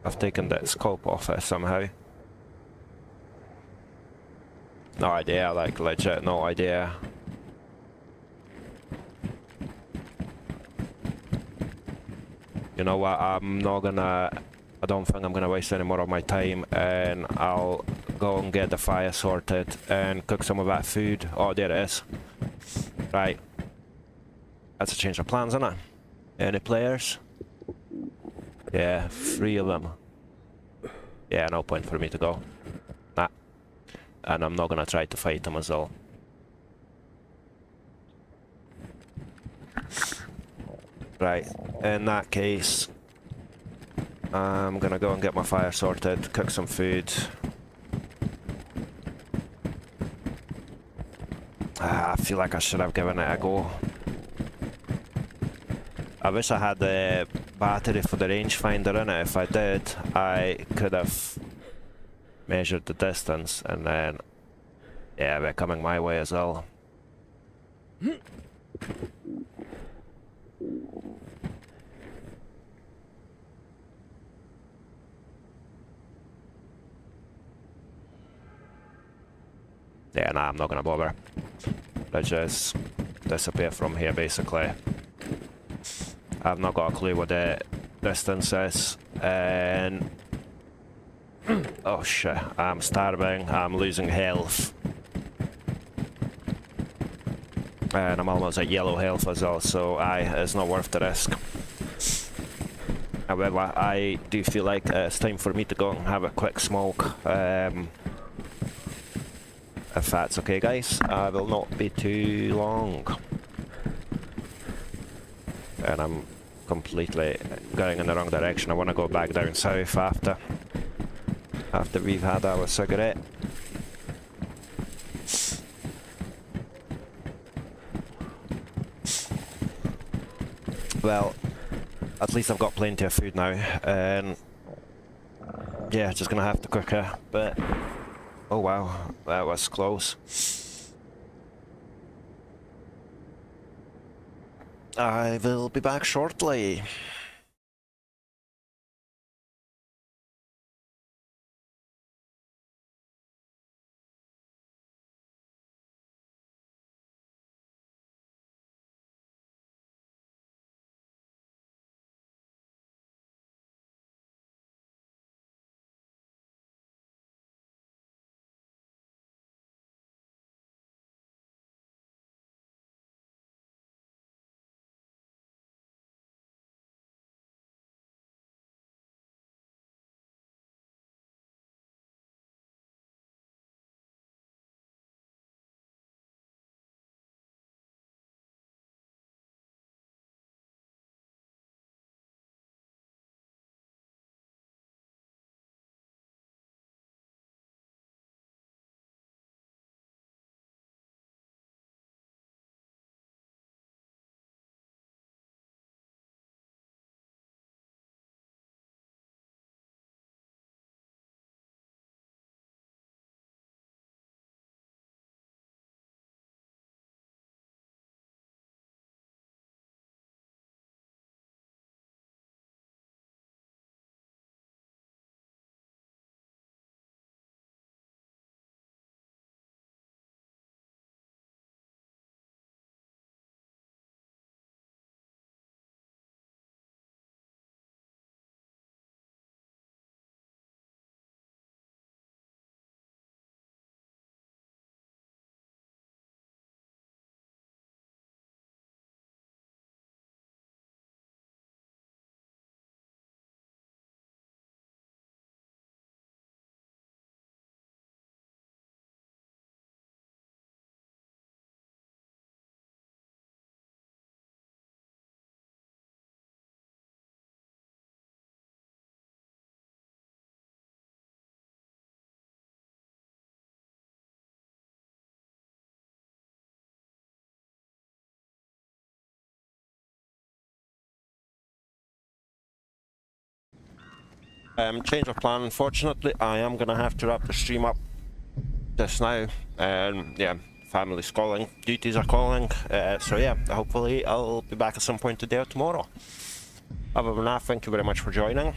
I've taken that scope off it somehow. No idea, like legit, no idea. You know what, I don't think I'm gonna waste any more of my time, and I'll go and get the fire sorted and cook some of that food. Oh, there it is. Right. That's a change of plans, isn't it? Any players? Yeah, 3 of them. Yeah, no point for me to go. Nah. And I'm not gonna try to fight them as well. Right, in that case, I'm gonna go and get my fire sorted, cook some food. I feel like I should have given it a go. I wish I had the battery for the rangefinder in it. If I did, I could have measured the distance, and then, yeah, they're coming my way as well. Yeah, nah, I'm not gonna bother. Let's just disappear from here, basically. I've not got a clue what the distance is, and... oh shit, I'm starving, I'm losing health. And I'm almost at yellow health as well, so it's not worth the risk. However, I do feel like it's time for me to go and have a quick smoke. If that's okay, guys, I will not be too long. And I'm completely going in the wrong direction. I want to go back down south after we've had our cigarette. Well, at least I've got plenty of food now, and yeah, just gonna have to cook a bit. Oh wow, that was close. I will be back shortly. Change of plan. Unfortunately, I am gonna have to wrap the stream up just now. And yeah, family's calling, duties are calling. So yeah, hopefully I'll be back at some point today or tomorrow. Other than that, thank you very much for joining.